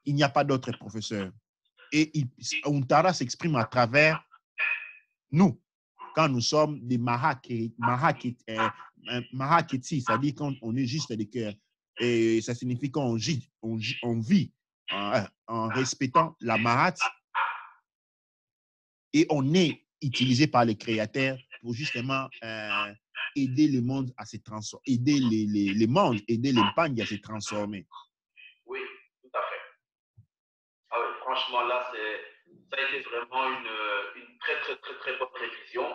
Speaker 1: Il n'y a pas d'autre professeur. Et Untara s'exprime à travers nous, quand nous sommes des Mahaketi, c'est-à-dire quand on est juste des cœurs. Et ça signifie qu'on vit en respectant la Mahat et on est utilisé par les créateurs pour justement aider le monde à se transformer, aider les mondes, aider l'épargne à se transformer.
Speaker 2: Oui, tout à fait. Ah oui, franchement, là, ça a été vraiment une très, très, très, très bonne révision.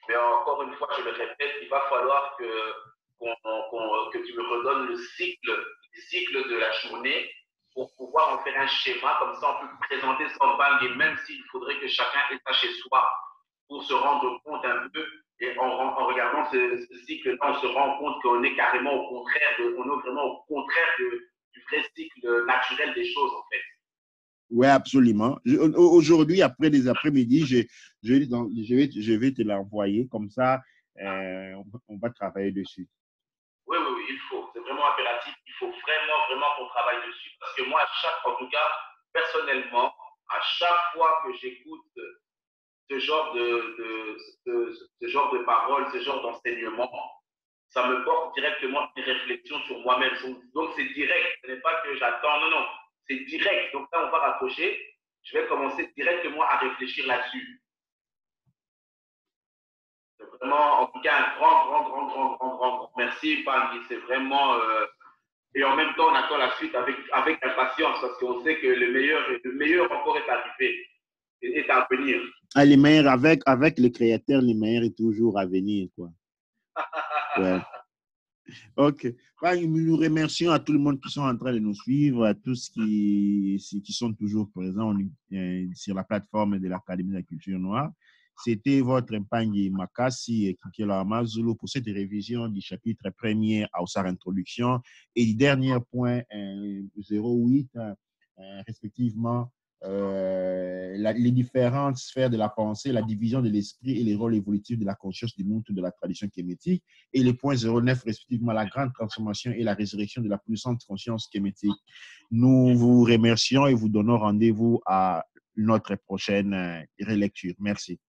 Speaker 2: Mais encore une fois, je le répète, il va falloir que tu me redonnes le cycle de la journée pour pouvoir en faire un schéma. Comme ça, on peut présenter ça en bang. Et même s'il faudrait que chacun ait ça chez soi pour se rendre compte un peu. Et en regardant ce cycle-là, on se rend compte qu'on est carrément au contraire, on est vraiment au contraire du vrai cycle naturel des choses, en fait.
Speaker 1: Oui, absolument. Aujourd'hui, après des après-midi, je vais te l'envoyer. Comme ça, on va travailler dessus.
Speaker 2: Oui, oui, oui, il faut. C'est vraiment impératif. Il faut vraiment, vraiment qu'on travaille dessus. Parce que moi, en tout cas, personnellement, à chaque fois que j'écoute ce genre ce genre de paroles, ce genre d'enseignement, ça me porte directement une réflexion sur moi-même. Donc, c'est direct. Ce n'est pas que j'attends. Non, non. C'est direct. Donc, là, on va raccrocher. Je vais commencer directement à réfléchir là-dessus. C'est vraiment, en tout cas, un grand merci, Pangui. C'est vraiment. Et en même temps, on attend la suite avec impatience parce qu'on sait que le meilleur encore est arrivé, est à venir.
Speaker 1: Ah, les meilleurs, avec les créateurs, les meilleurs est toujours à venir, quoi. Ouais. OK. Nous remercions à tout le monde qui sont en train de nous suivre, à tous qui sont toujours présents sur la plateforme de l'Académie de la culture noire. C'était votre Mpangui Makassi Kikela Amazulu pour cette révision du chapitre premier à sa introduction et du dernier point 08, respectivement, les différentes sphères de la pensée, la division de l'esprit et les rôles évolutifs de la conscience du monde de la tradition kémétique. Et les points 09, respectivement, la grande transformation et la résurrection de la puissante conscience kémétique. Nous vous remercions et vous donnons rendez-vous à notre prochaine relecture. Merci.